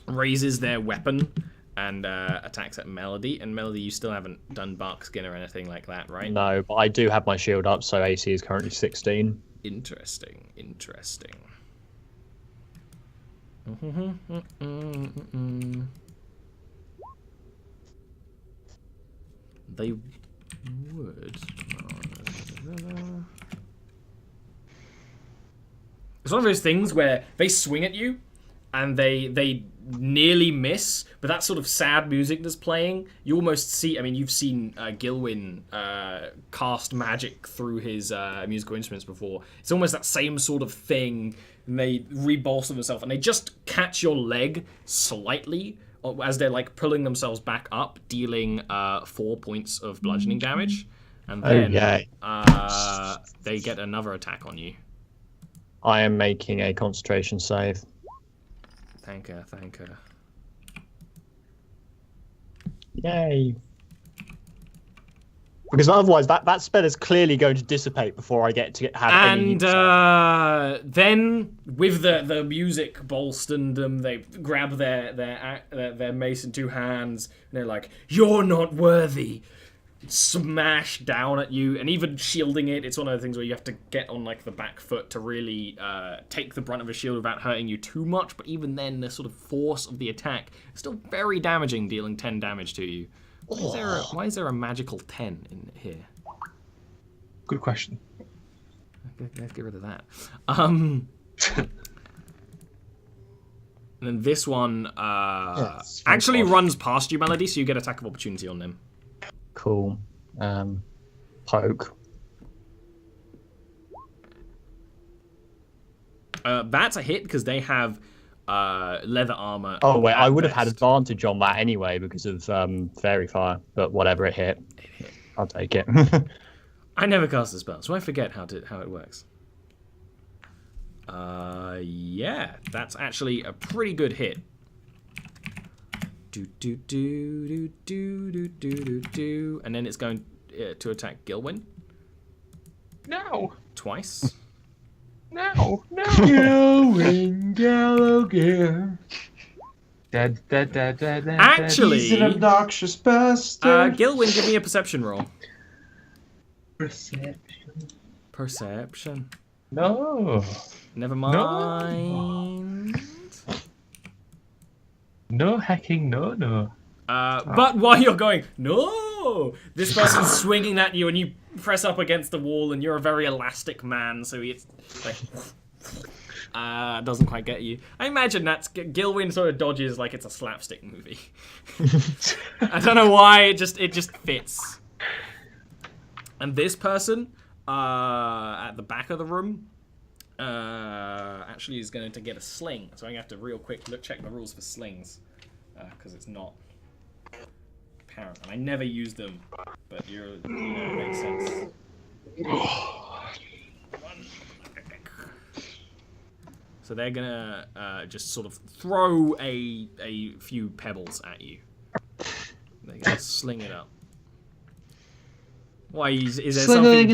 raises their weapon and attacks at Melody. And Melody, you still haven't done bark skin or anything like that, right? No, but I do have my shield up, so AC is currently 16. Interesting. They would. It's one of those things where they swing at you, and they nearly miss, but that sort of sad music that's playing, you almost see, I mean, you've seen Gilwyn cast magic through his musical instruments before. It's almost that same sort of thing, and they rebolster themselves, and they just catch your leg slightly as they're like pulling themselves back up, dealing 4 points of bludgeoning damage, and then they get another attack on you. I am making a concentration save. Thank her. Yay. Because otherwise that spell is clearly going to dissipate before I get to have any... And then, with the music bolstered them, they grab their mace in 2 hands, and they're like, "You're not worthy!" Smash down at you, and even shielding it, it's one of the things where you have to get on like the back foot to really take the brunt of a shield without hurting you too much, but even then the sort of force of the attack is still very damaging, dealing 10 damage to you. Why is there a magical 10 in here? Good question. Let's get rid of that. And then this one actually runs past you, Melody, so you get attack of opportunity on them. Cool. Poke. That's a hit because they have leather armor. Oh wait, I would have had advantage on that anyway because of fairy fire, but whatever, it hit. I'll take it. I never cast a spell, so I forget how it works. Yeah, that's actually a pretty good hit. And then it's going to attack Gilwyn. No. Twice. No. Gilwyn Gallagher. Actually, He's an obnoxious bastard. Gilwyn, give me a perception roll. Perception. No. Never mind. No hacking, no. But while you're going, no, this person's swinging at you, and you press up against the wall, and you're a very elastic man, so it's like doesn't quite get you. I imagine that's Gilwyn sort of dodges like it's a slapstick movie. I don't know why, it just fits. And this person at the back of the room actually is going to get a sling, so I'm gonna have to real quick check the rules for slings because it's not apparent, and I never use them, but it makes sense. So they're gonna just sort of throw a few pebbles at you. They're gonna sling it up. Why is there something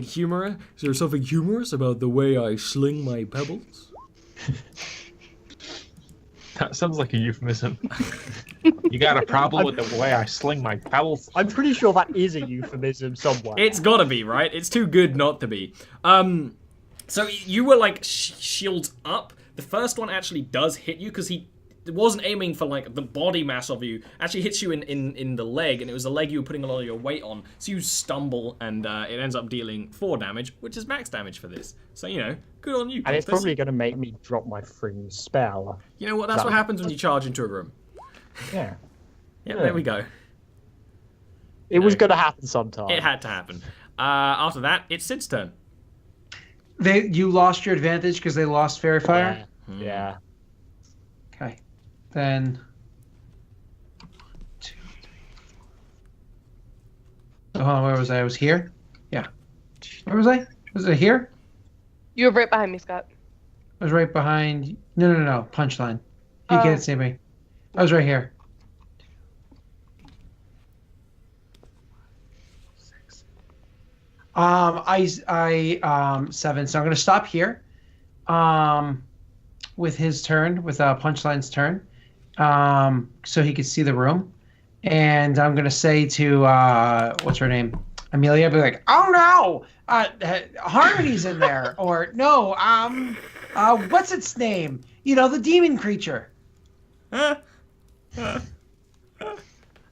humorous? Is there something humorous about the way I sling my pebbles? That sounds like a euphemism. You got a problem with the way I sling my pebbles? I'm pretty sure that is a euphemism somewhere. It's gotta be, right? It's too good not to be. So you were like shields up. The first one actually does hit you because he wasn't aiming for like the body mass of you. Actually hits you in the leg, and it was the leg you were putting a lot of your weight on. So you stumble, and it ends up dealing 4 damage, which is max damage for this. So good on you. And it's probably going to make me drop my freaking spell. You know what? That's what happens when you charge into a room. Yeah. Yeah, there we go. It was going to happen sometime. It had to happen. After that, it's Sid's turn. You lost your advantage because they lost fairy fire? Yeah. Okay. Then... 2, 3. Oh, where was I? I was here? Yeah. Where was I? Was it here? You were right behind me, Scott. I was right behind... No. Punchline. You can't see me. I was right here. 7. So I'm gonna stop here. With his turn, with Punchline's turn, so he could see the room, and I'm gonna say to what's her name, Amelia, be like, "Oh no, Harmony's in there," or no, what's its name? The demon creature.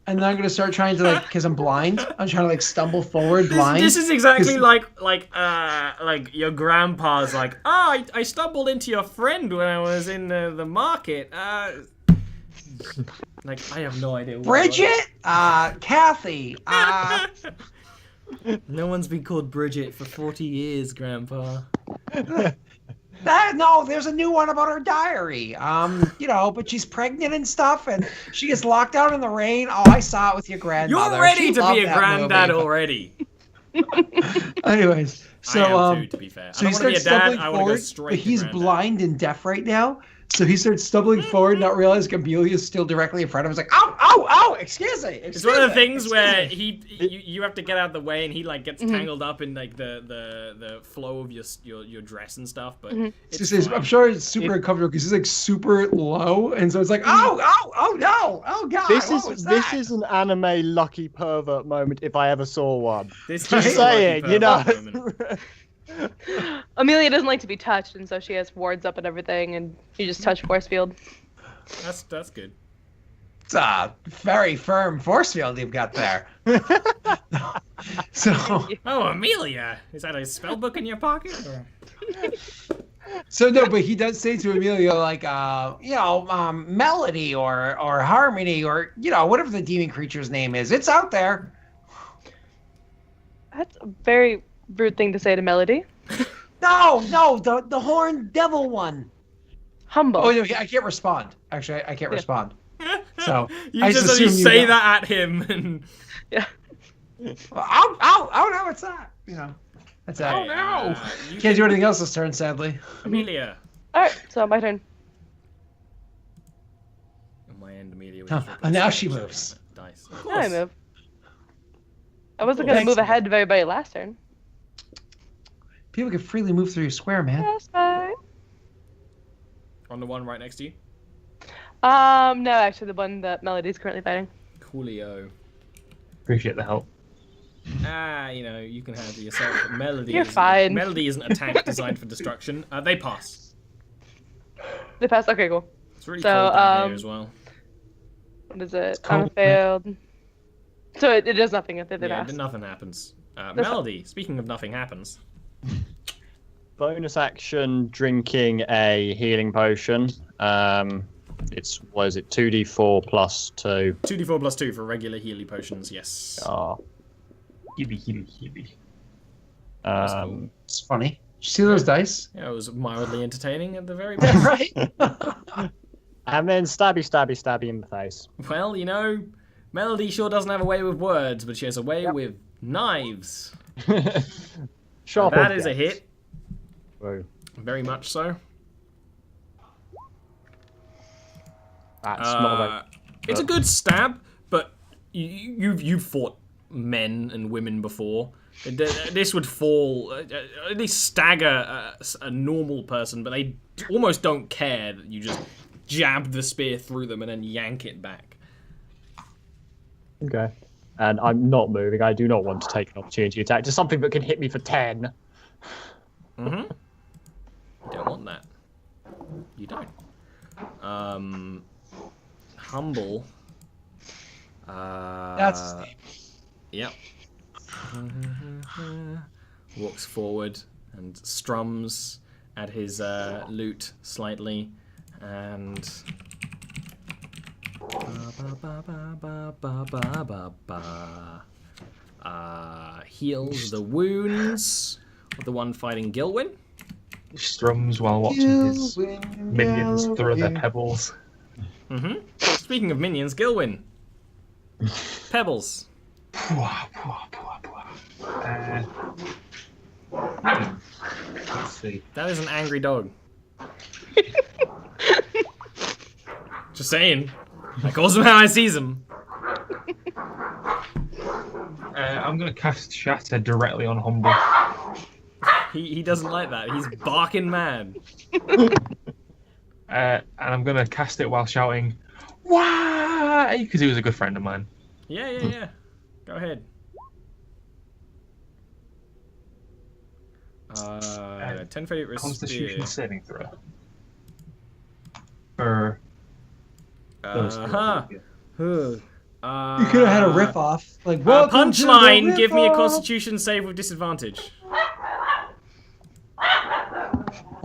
and then I'm gonna start trying to like, cause I'm blind. I'm trying to like stumble forward blind. This is exactly like your grandpa's like, I stumbled into your friend when I was in the market. Like I have no idea. Bridget, Kathy, No one's been called Bridget for 40 years, Grandpa. No, there's a new one about her diary. You know, but she's pregnant and stuff, and she gets locked out in the rain. Oh, I saw it with your grandmother. You're ready She to loved be a that granddad movie. already. Anyways, so I am too, to be fair. so I he don't want to starts be a dad. stumbling I want to go forward, straight but to he's granddad. blind and deaf right now. So he starts stumbling forward, not realizing Amelia's still directly in front of him. He's like, "Ow, ow, ow! Excuse me." It's one of the things where you have to get out of the way, and he like gets tangled up in like the flow of your dress and stuff. But it's I'm sure it's super uncomfortable because he's like super low, and so it's like, "Oh, oh, oh no, oh god!" This what was is that? an anime lucky pervert moment if I ever saw one. This Just is a lucky saying, you know. pervert moment. Amelia doesn't like to be touched, and so she has wards up and everything, and you just touch force field. That's good. It's a very firm force field you've got there. So, Oh, Amelia, is that a spell book in your pocket? Or? so no, but he does say to Amelia like, you know, melody or harmony or you know whatever the demon creature's name is. It's out there. That's a very rude thing to say to Melody. No, the horned devil one. Humble. Oh, no, I can't respond. Actually, I can't respond. So You I just assume say know. that at him, and Yeah. Oh no, it's that. You know, that's that. Oh, no. Can't do anything else this turn, sadly. Amelia. Alright, so my turn. On my end, Amelia. Oh, and now she moves. Dice. Now I move. I wasn't gonna move ahead of everybody last turn. People can freely move through your square, man. That's fine. On the one right next to you. No, actually the one that Melody's currently fighting. Coolio. Appreciate the help. You know, you can handle yourself. Melody. You're fine. Melody isn't a tank designed for destruction. They pass. They passed. Okay, cool. It's really So, cold down here as well. What is it? cold, Unfailed. So it does nothing if they Yeah, pass. nothing happens. Melody. Speaking of nothing happens. Bonus action drinking a healing potion. It's 2d4 plus 2. 2d4 plus 2 for regular Healy potions. Yes. Oh. Healy. That's cool. It's funny. Did you see those dice? Yeah, it was mildly entertaining at the very best. Right? And then stabby in the face. Well, you know, Melody sure doesn't have a way with words, but she has a way with knives. Sharp That is a objects. hit. Whoa. Very much so. That's not a very... It's a good stab, but you've fought men and women before. This would fall, at least stagger a normal person, but they almost don't care that you just jab the spear through them and then yank it back. Okay. And I'm not moving. I do not want to take an opportunity attack. Just something that can hit me for 10. Mm-hmm. You don't want that. You don't. Humble. That's his name. Yep. Walks forward and strums at his lute slightly and heals the wounds of the one fighting Gilwyn. He strums while watching his minions throw their pebbles. Mm-hmm. Speaking of minions, Gilwyn. Pebbles. Let's see. That is an angry dog. Just saying. I calls him how I sees him. I'm going to cast Shatter directly on Humble. He doesn't like that. He's barking mad. And I'm going to cast it while shouting, "Why?" Because he was a good friend of mine. Yeah. Go ahead. 10 feet risk Constitution spear. saving throw. Or... Huh. You could have had a riff off. Like, Punchline, give me a Constitution save with disadvantage.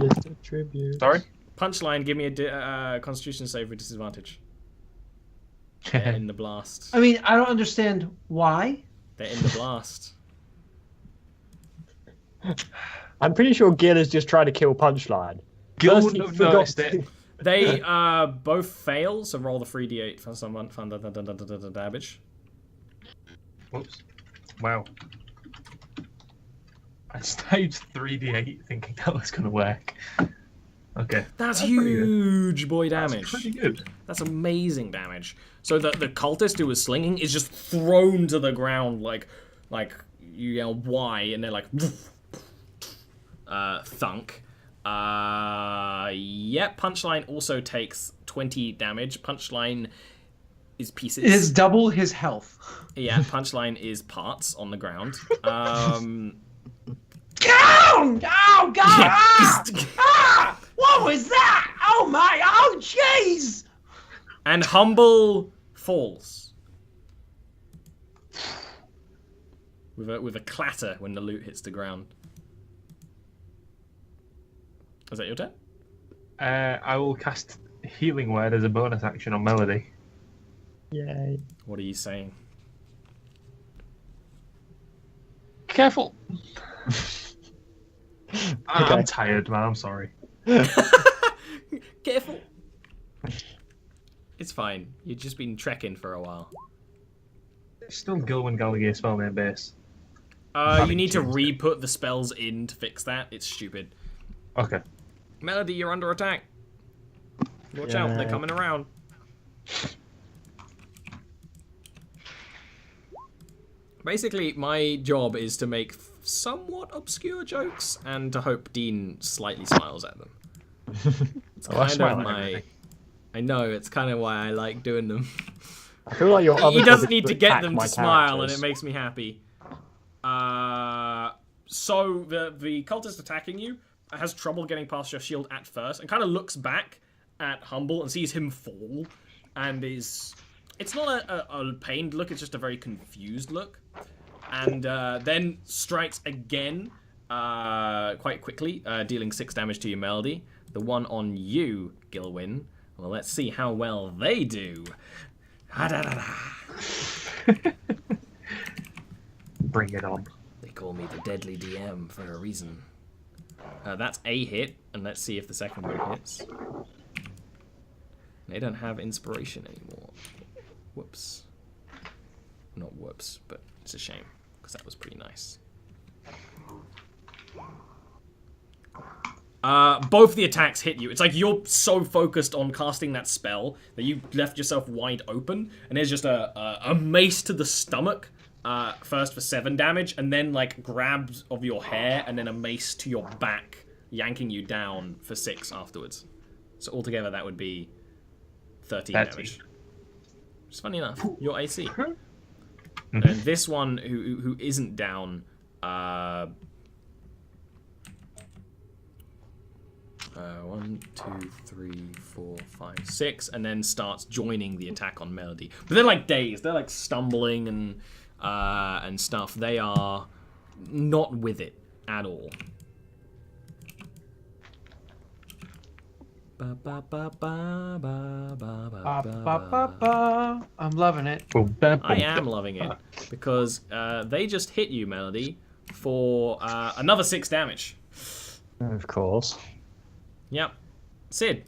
Just a tribute. Sorry? Punchline, give me a Constitution save with disadvantage. They're in the blast. I mean, I don't understand why. They're in the blast. I'm pretty sure Gil is just trying to kill Punchline. Gil First wouldn't he have forgot noticed to- it. They both fail, so roll the 3d8 for someone. Damage. Whoops. Wow. I staged 3d8 thinking that was going to work. Okay. That's pretty good. huge boy damage. That's pretty good. That's amazing damage. So the cultist who was slinging is just thrown to the ground like you yell why, and they're like thunk. Yeah, Punchline also takes 20 damage. Punchline is pieces. It is double his health. Yeah, Punchline is parts on the ground. Down! Oh, God! Ah! What was that? Oh, my! Oh, jeez! And Humble falls. With a clatter when the loot hits the ground. Is that your turn? I will cast Healing Word as a bonus action on Melody. Yay. What are you saying? Careful. Okay. I'm tired, man. I'm sorry. Careful. It's fine. You've just been trekking for a while. Still Gilwyn Gallagher spell name base. You need to re-put the spells in to fix that. It's stupid. Okay. Melody, you're under attack. Watch out, they're coming around. Basically, my job is to make somewhat obscure jokes and to hope Dean slightly smiles at them. It's kind of my... I know, it's kind of why I like doing them. I feel like your other He doesn't job is need to get attack them my to smile, and characters. it makes me happy. So the cultist attacking you has trouble getting past your shield at first, and kind of looks back at Humble and sees him fall, and is... It's not a pained look, it's just a very confused look. And then strikes again quite quickly, dealing 6 damage to your Melody. The one on you, Gilwyn. Well, let's see how well they do. Bring it on. They call me the Deadly DM for a reason. That's a hit, and let's see if the second one hits. They don't have inspiration anymore. Whoops. Not whoops, but it's a shame, because that was pretty nice. Both the attacks hit you. It's like you're so focused on casting that spell that you left yourself wide open, and there's just a mace to the stomach, first for 7 damage, and then like grabs of your hair, and then a mace to your back, yanking you down for 6 afterwards. So altogether that would be 13 damage. It's funny enough, your AC. And this one who isn't down, 1, 2, 3, 4, 5, 6, and then starts joining the attack on Melody. But they're like dazed. They're like stumbling and stuff. They are not with it at all. Ba, ba, ba, ba. I'm loving it. I am loving it because they just hit you, Melody, for another 6 damage. Of course. Yep. Sid.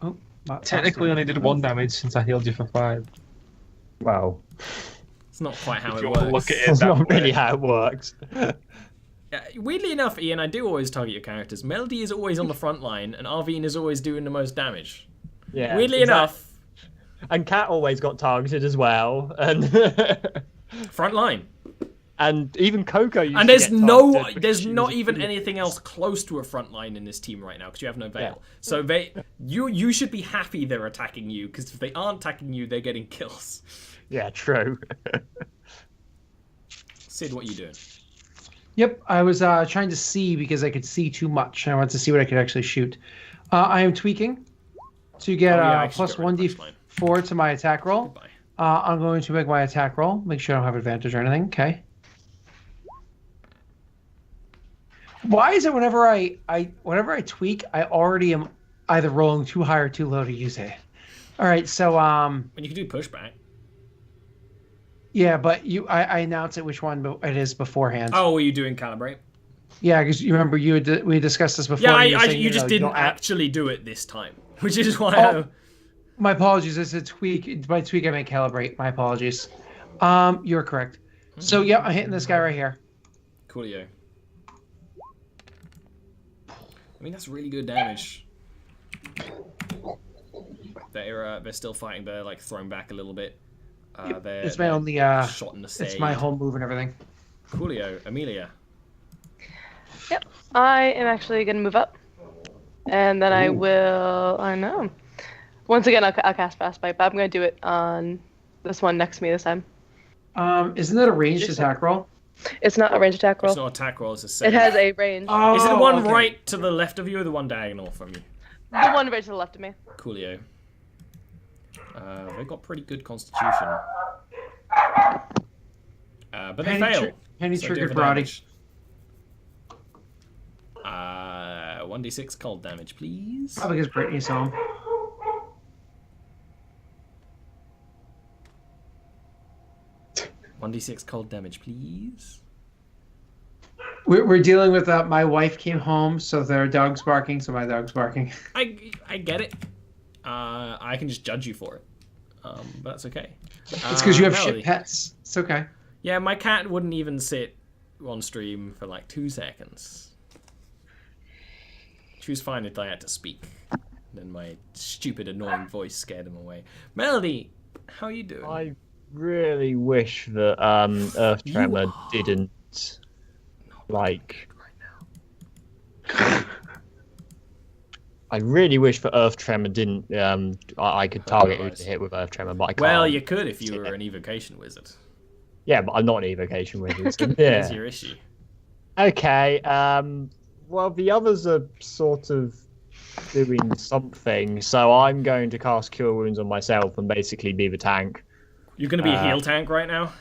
Oh, Technically only did 1 damage since I healed you for 5. Well, It's not quite how If it you want to works. look at it that's that not way. really how it works. Weirdly enough, Ian, I do always target your characters. Melody is always on the front line, and Arvine is always doing the most damage. Yeah. Weirdly exactly. enough, And Cat always got targeted as well, and front line. and even Coco used And to there's get targeted because there's she not was even a- anything else close to a front line in this team right now because you have no veil. Yeah. So you should be happy they're attacking you because if they aren't attacking you, they're getting kills. Yeah, true. Sid, what are you doing? Yep, I was trying to see because I could see too much. I wanted to see what I could actually shoot. I am tweaking to get Oh, yeah, I should plus get rid of 4 to my attack roll. Goodbye. I'm going to make my attack roll. Make sure I don't have advantage or anything. Okay. Why is it whenever I tweak, I already am either rolling too high or too low to use it? All right, so And you can do pushback. yeah, but I announce it which one it is beforehand. Oh, were you doing calibrate? Yeah, because you remember we discussed this before. Yeah, and you were saying, you just didn't don't actually do it this time, which is why. My apologies. It's a tweak. By tweak, I meant calibrate. My apologies. You're correct. So yeah, I'm hitting this guy right here. Coolio. I mean, that's really good damage. They're still fighting. They're like thrown back a little bit. It's my only shot in the save. it's my home move and everything. Coolio, Amelia. Yep. I am actually gonna move up, and then I will. I know. Once again, I'll cast Fast Bite, but I'm gonna do it on this one next to me this time. Isn't that a ranged attack roll? It's not a range attack roll. It's not attack roll. It's a save. It has a range. Oh, Is it the one okay. right to the left of you or the one diagonal from you? The one right to the left of me. Coolio. They've got pretty good constitution. But they fail. Penny So triggered do the karate. damage. 1d6 cold damage, please. Probably because Brittany saw him. One d6 cold damage, please. We're dealing with my wife came home, so their dog's barking, so my dog's barking. I get it. I can just judge you for it. But that's okay. It's because you have Melody. shit pets. It's okay. Yeah, my cat wouldn't even sit on stream for like 2 seconds. She was fine if I had to speak. Then my stupid, annoying voice scared him away. Melody, how are you doing? I really wish that Earth Tremor didn't like. Right now. I really wish that Earth Tremor didn't. I could target who to hit with Earth Tremor, but I can't. Well, you could if you were an evocation wizard. Yeah, but I'm not an evocation wizard. So There's yeah. your issue. Okay. Well, the others are sort of doing something, so I'm going to cast Cure Wounds on myself and basically be the tank. You're going to be a heal tank right now?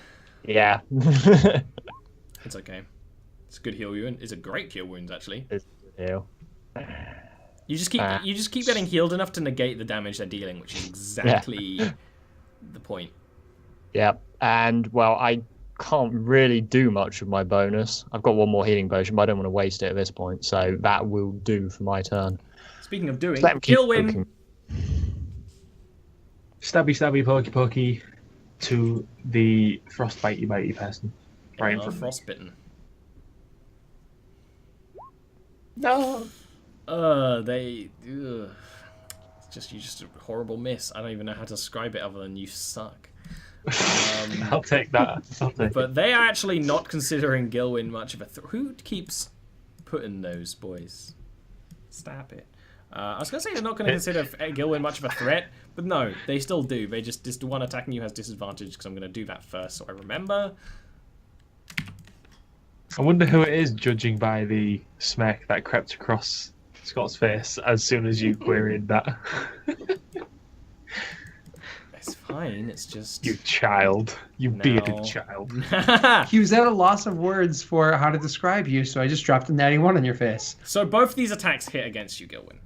Yeah. It's okay. It's a good heal wound. It's a great heal wounds, actually. It's a deal. You just keep getting healed enough to negate the damage they're dealing, which is exactly the point. Yep. And, well, I can't really do much with my bonus. I've got one more healing potion, but I don't want to waste it at this point, so that will do for my turn. Speaking of doing, Let him keep kill win. poking. Stabby, stabby, pokey, pokey to the frostbitey, bitey person. Right in front of me. Frostbitten. No. It's just a horrible miss. I don't even know how to describe it other than you suck. I'll take that. But they are actually not considering Gilwyn much of a who keeps putting those boys? Stop it. I was going to say they're not going to consider Gilwyn much of a threat, but no, they still do. They just the one attacking you has disadvantage because I'm going to do that first, so I remember. I wonder who it is, judging by the smirk that crept across Scott's face as soon as you queried that. It's fine. It's just You child. You No. bearded child. He was at a loss of words for how to describe you, so I just dropped a natty 1 on your face. So both these attacks hit against you, Gilwyn.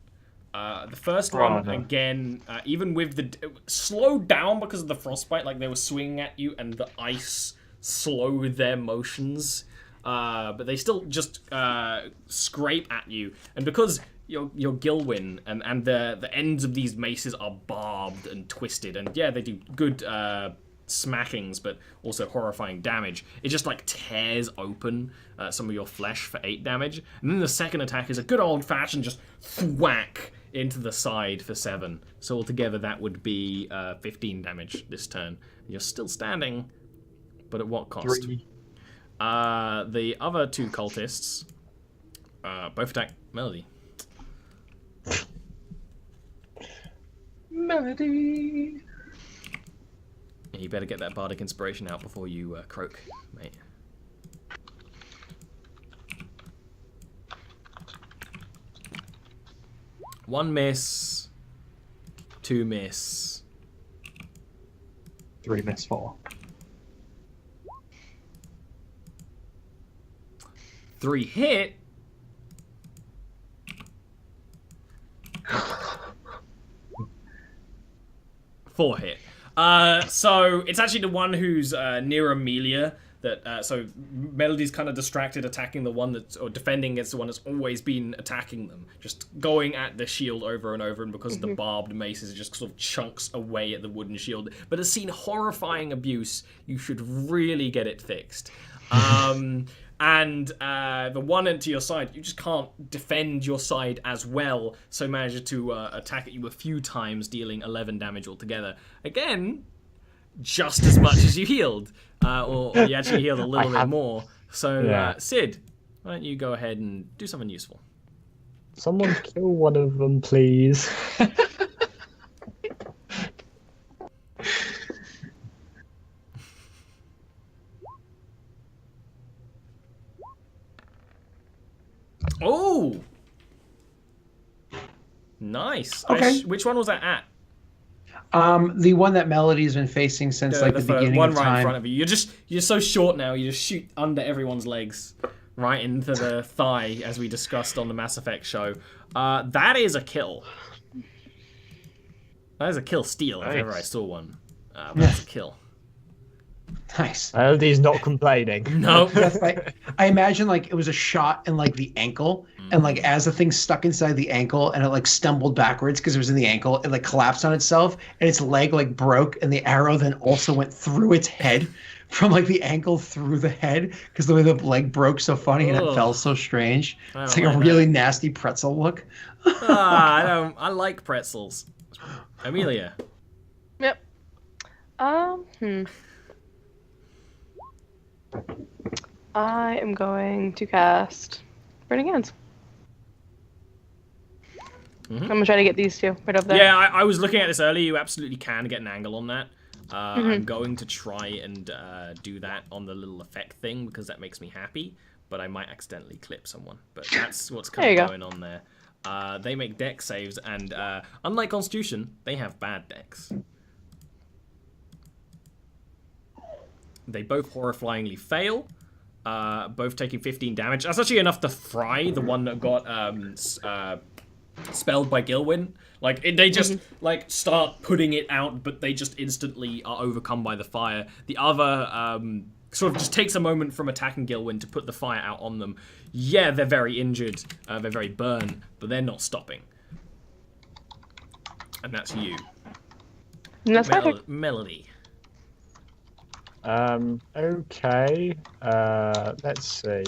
The first one, again, even with the slowed down because of the frostbite, like they were swinging at you and the ice slowed their motions. But they still just scrape at you, and because you're Gilwyn and the ends of these maces are barbed and twisted, and yeah, they do good smackings, but also horrifying damage. It just like tears open some of your flesh for 8 damage, and then the second attack is a good old-fashioned just thwack into the side for 7. So altogether that would be 15 damage this turn. And you're still standing, but at what cost? 3. The other 2 cultists both attack Melody. Melody. Yeah, you better get that bardic inspiration out before you croak, mate. One miss, 2 miss, 3 miss for? 3 hit. Four hit. So it's actually the one who's near Amelia. That so Melody's kind of distracted, attacking the one that's or defending against the one that's always been attacking them, just going at the shield over and over. And because of the barbed maces, it just sort of chunks away at the wooden shield. But has seen horrifying abuse. You should really get it fixed. And the one to your side, you just can't defend your side as well, so managed to attack at you a few times, dealing 11 damage altogether. Again, just as much as you healed, or you actually healed a little bit more. So, Sid, why don't you go ahead and do something useful? Someone kill one of them, please. Oh! Nice. Okay. Which one was that at? The one that Melody's been facing since the beginning one of right time. in front of you. You're so short now. You just shoot under everyone's legs, right into the thigh, as we discussed on the Mass Effect show. That is a kill. That is a kill steal if ever I saw one. But that's a kill. Nice. Melody's not complaining. No. That's like, I imagine like it was a shot in like the ankle, and like as the thing stuck inside the ankle and it like stumbled backwards because it was in the ankle, it like collapsed on itself and its leg like broke, and the arrow then also went through its head from like the ankle through the head because the way the leg broke so funny and it felt so strange. It's like a really nasty pretzel look. I like pretzels. Amelia. Yep. I am going to cast Burning Hands. I'm gonna try to get these two right over there. Yeah, I was looking at this earlier. You absolutely can get an angle on that. I'm going to try and do that on the little effect thing because that makes me happy, but I might accidentally clip someone. But that's what's kind of going on there. They make dex saves, and unlike Constitution, they have bad dex. They both horrifyingly fail, both taking 15 damage. That's actually enough to fry the one that got spelled by Gilwyn. Like, they just, like, start putting it out, but they just instantly are overcome by the fire. The other sort of just takes a moment from attacking Gilwyn to put the fire out on them. Yeah, they're very injured, they're very burned, but they're not stopping. And that's you. And that's perfect. Melody. Okay. Let's see.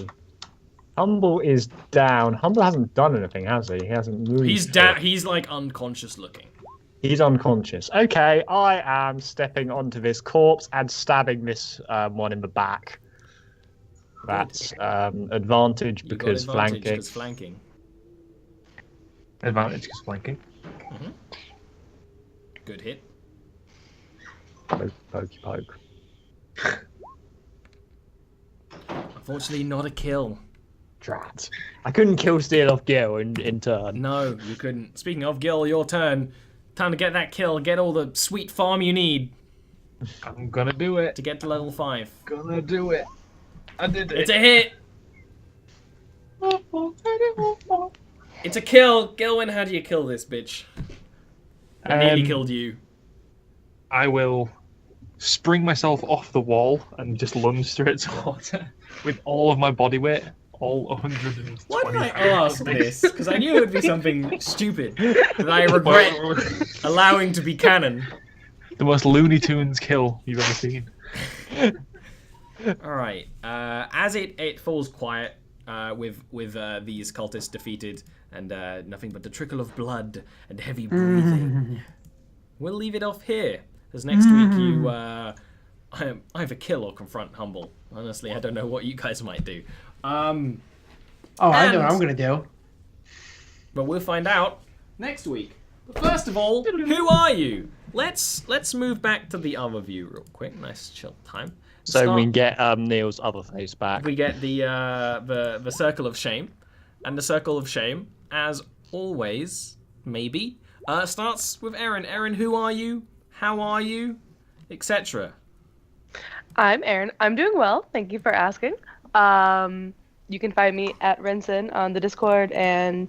Humble is down. Humble hasn't done anything, has he? He hasn't moved. He's down. He's like unconscious looking. He's unconscious. Okay, I am stepping onto this corpse and stabbing this one in the back. That's advantage because flanking. Because flanking. Advantage because flanking. Good hit. Pokey poke. Unfortunately, not a kill. Drat. I couldn't kill steal off Gil in turn. No, you couldn't. Speaking of Gil, your turn. Time to get that kill. Get all the sweet farm you need. I'm gonna do it. To get to level 5. Gonna do it. I did it. It's a hit. It's a kill. Gilwyn, how do you kill this bitch? I nearly killed you. I will spring myself off the wall and just lunge straight towards her with all of my body weight, all 120. Why did I ask this? Because I knew it would be something stupid that I regret allowing to be canon. The most Looney Tunes kill you've ever seen. All right. As it falls quiet with these cultists defeated and nothing but the trickle of blood and heavy breathing, we'll leave it off here. Because next week you either kill or confront Humble. Honestly, I don't know what you guys might do. I know what I'm gonna do. But we'll find out next week. But first of all, who are you? Let's move back to the other view real quick. Nice chill time. So we can get Neil's other face back. We get the circle of shame, and the circle of shame, as always, maybe starts with Aaron. Aaron, who are you? How are you? etc. I'm Erin. I'm doing well. Thank you for asking. You can find me at Renson on the Discord and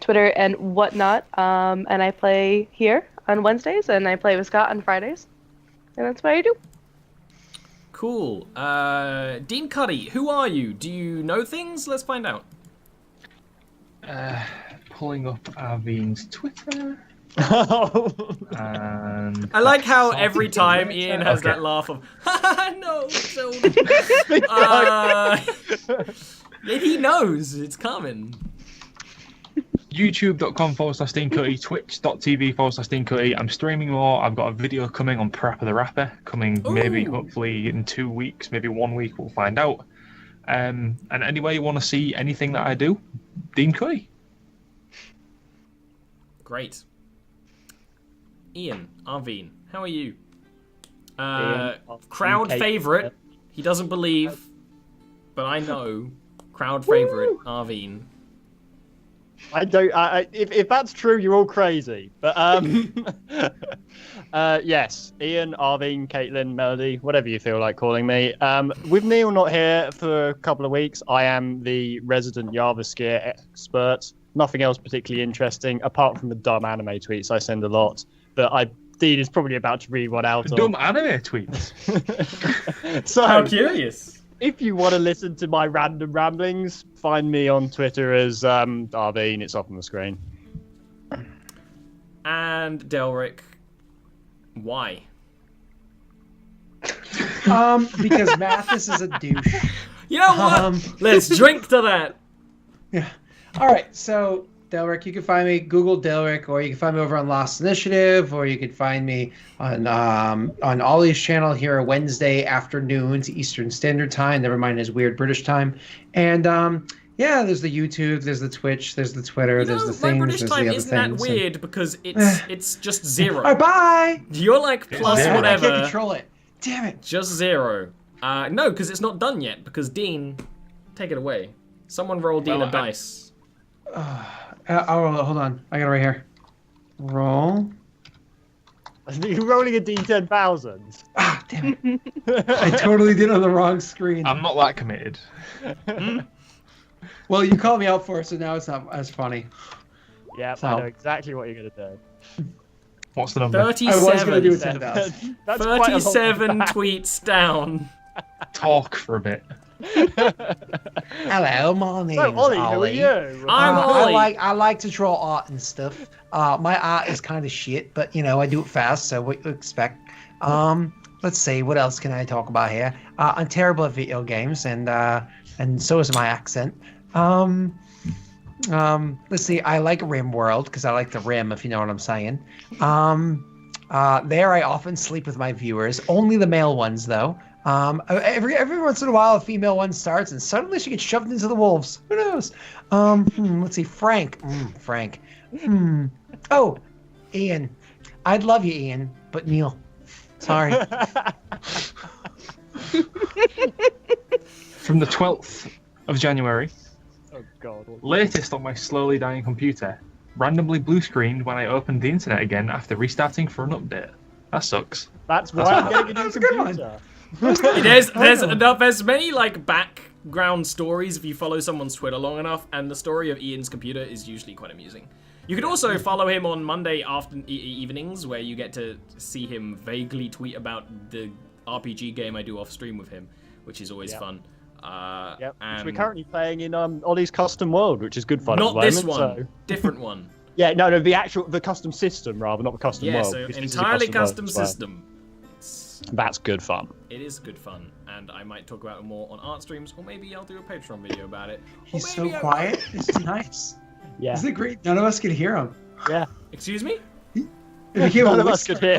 Twitter and whatnot. And I play here on Wednesdays, and I play with Scott on Fridays. And that's what I do. Cool. Dean Cuddy, who are you? Do you know things? Let's find out. Pulling up Arvine's Twitter. And I like how Salty every time Twitter. Ian has Okay. that laugh of, no, so... he knows it's coming. YouTube.com/DeanCutty, Twitch.tv/DeanCutty. I'm streaming more. I've got a video coming on Parappa the Rapper, coming maybe, Ooh. hopefully in 2 weeks, maybe 1 week, we'll find out. And anyway, you want to see anything that I do, Dean Cutty. Great. Ian, Arvine, how are you? Ian, Crowd UK. favorite. He doesn't believe, but I know. Crowd favorite, Arvine. I don't. If that's true, you're all crazy. But yes, Ian, Arvine, Caitlin, Melody, whatever you feel like calling me. With Neil not here for a couple of weeks, I am the resident Jarviskjir expert. Nothing else particularly interesting apart from the dumb anime tweets I send a lot. That Dean is probably about to read one out of. Dumb anime tweets. So, How curious. if you want to listen to my random ramblings, find me on Twitter as Arvine. It's up on the screen. And Delric, why? Because Mathis is a douche. You know what? Let's drink to that. Yeah. All right. So, Delric, you can find me, Google Delric, or you can find me over on Lost Initiative, or you can find me on Ollie's channel here Wednesday afternoons Eastern Standard Time. Never mind his weird British time. And yeah, there's the YouTube, there's the Twitch, there's the Twitter, You there's know, the my things, British there's time the other isn't that things. weird because it's just zero. All right, bye. You're like plus zero. I can't whatever, control it. Damn it. just zero. No, because it's not done yet. Because Dean, take it away. Someone roll Dean Well, a dice. I'll roll it. Hold on. I got it right here. Roll. You're rolling a D10,000. Ah, damn it. I totally did it on the wrong screen. I'm not that committed. Well, you called me out for it, so now it's not as funny. Yeah, So- I know exactly what you're going to do. What's the number? 37. I was going to do it 10,000. That's quite a lot 37 back. tweets down. Talk for a bit. Hello, my name's So, Ollie, who are Ollie. you? I'm Ollie. I like to draw art and stuff. My art is kind of shit, but you know I do it fast, so what you expect. Let's see, what else can I talk about here? I'm terrible at video games, and so is my accent. Let's see, I like Rimworld because I like the rim, if you know what I'm saying. There I often sleep with my viewers, only the male ones though. Every once in a while, a female one starts, and suddenly she gets shoved into the wolves. Who knows? Let's see, Frank. Frank. Oh, Ian. I'd love you, Ian, but Neil. Sorry. From the 12th of January, Oh, God. latest on my slowly dying computer, randomly blue screened when I opened the internet again after restarting for an update. That sucks. That's why I'm getting a new That's a good one. computer. There's many like background stories if you follow someone's Twitter long enough, and the story of Ian's computer is usually quite amusing. You could also follow him on Monday evenings, where you get to see him vaguely tweet about the RPG game I do off stream with him, which is always fun. Yep. And Which we're currently playing in Ollie's custom world, which is good fun. not at the this moment, one, So... different one. Yeah, no, the custom system rather, not the custom Yeah, world. so This is a entirely world custom as well. system. That's good fun. It is good fun, and I might talk about it more on art streams, or maybe I'll do a Patreon video about it. Or He's so maybe I quiet. It's nice. Yeah. Isn't it great? None of us could hear him. Yeah. won't. Excuse me? It became None a of us whisper. could hear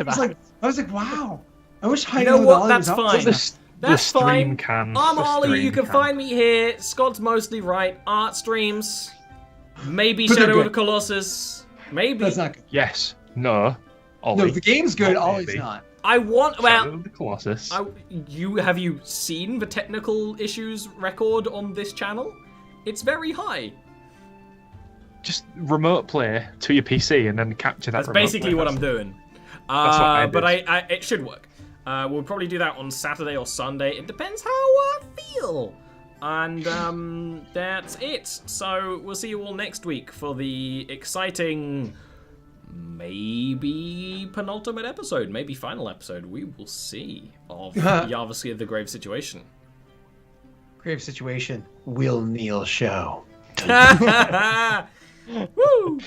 I was like, wow. I wish You hiding know with what? Ollie That's was up fine. to The That's stream fine. can. I'm the Ollie. You stream can find me here. Scott's mostly right. Art streams. Maybe But they're Shadow of the good. Colossus. Maybe. That's not good. Yes. No. Ollie. No, the game's good. Not Ollie's maybe. not. I want. Shadow Well, of the Colossus. have you seen the technical issues record on this channel? It's very high. Just remote play to your PC and then capture that. That's remote basically play. what I'm doing. That's what I But did. I it should work. We'll probably do that on Saturday or Sunday. It depends how I feel. And that's it. So we'll see you all next week for the exciting, maybe penultimate episode, maybe final episode. We will see of Jarviskjir the Grave Situation. Grave Situation. Will Neil Show. Woo!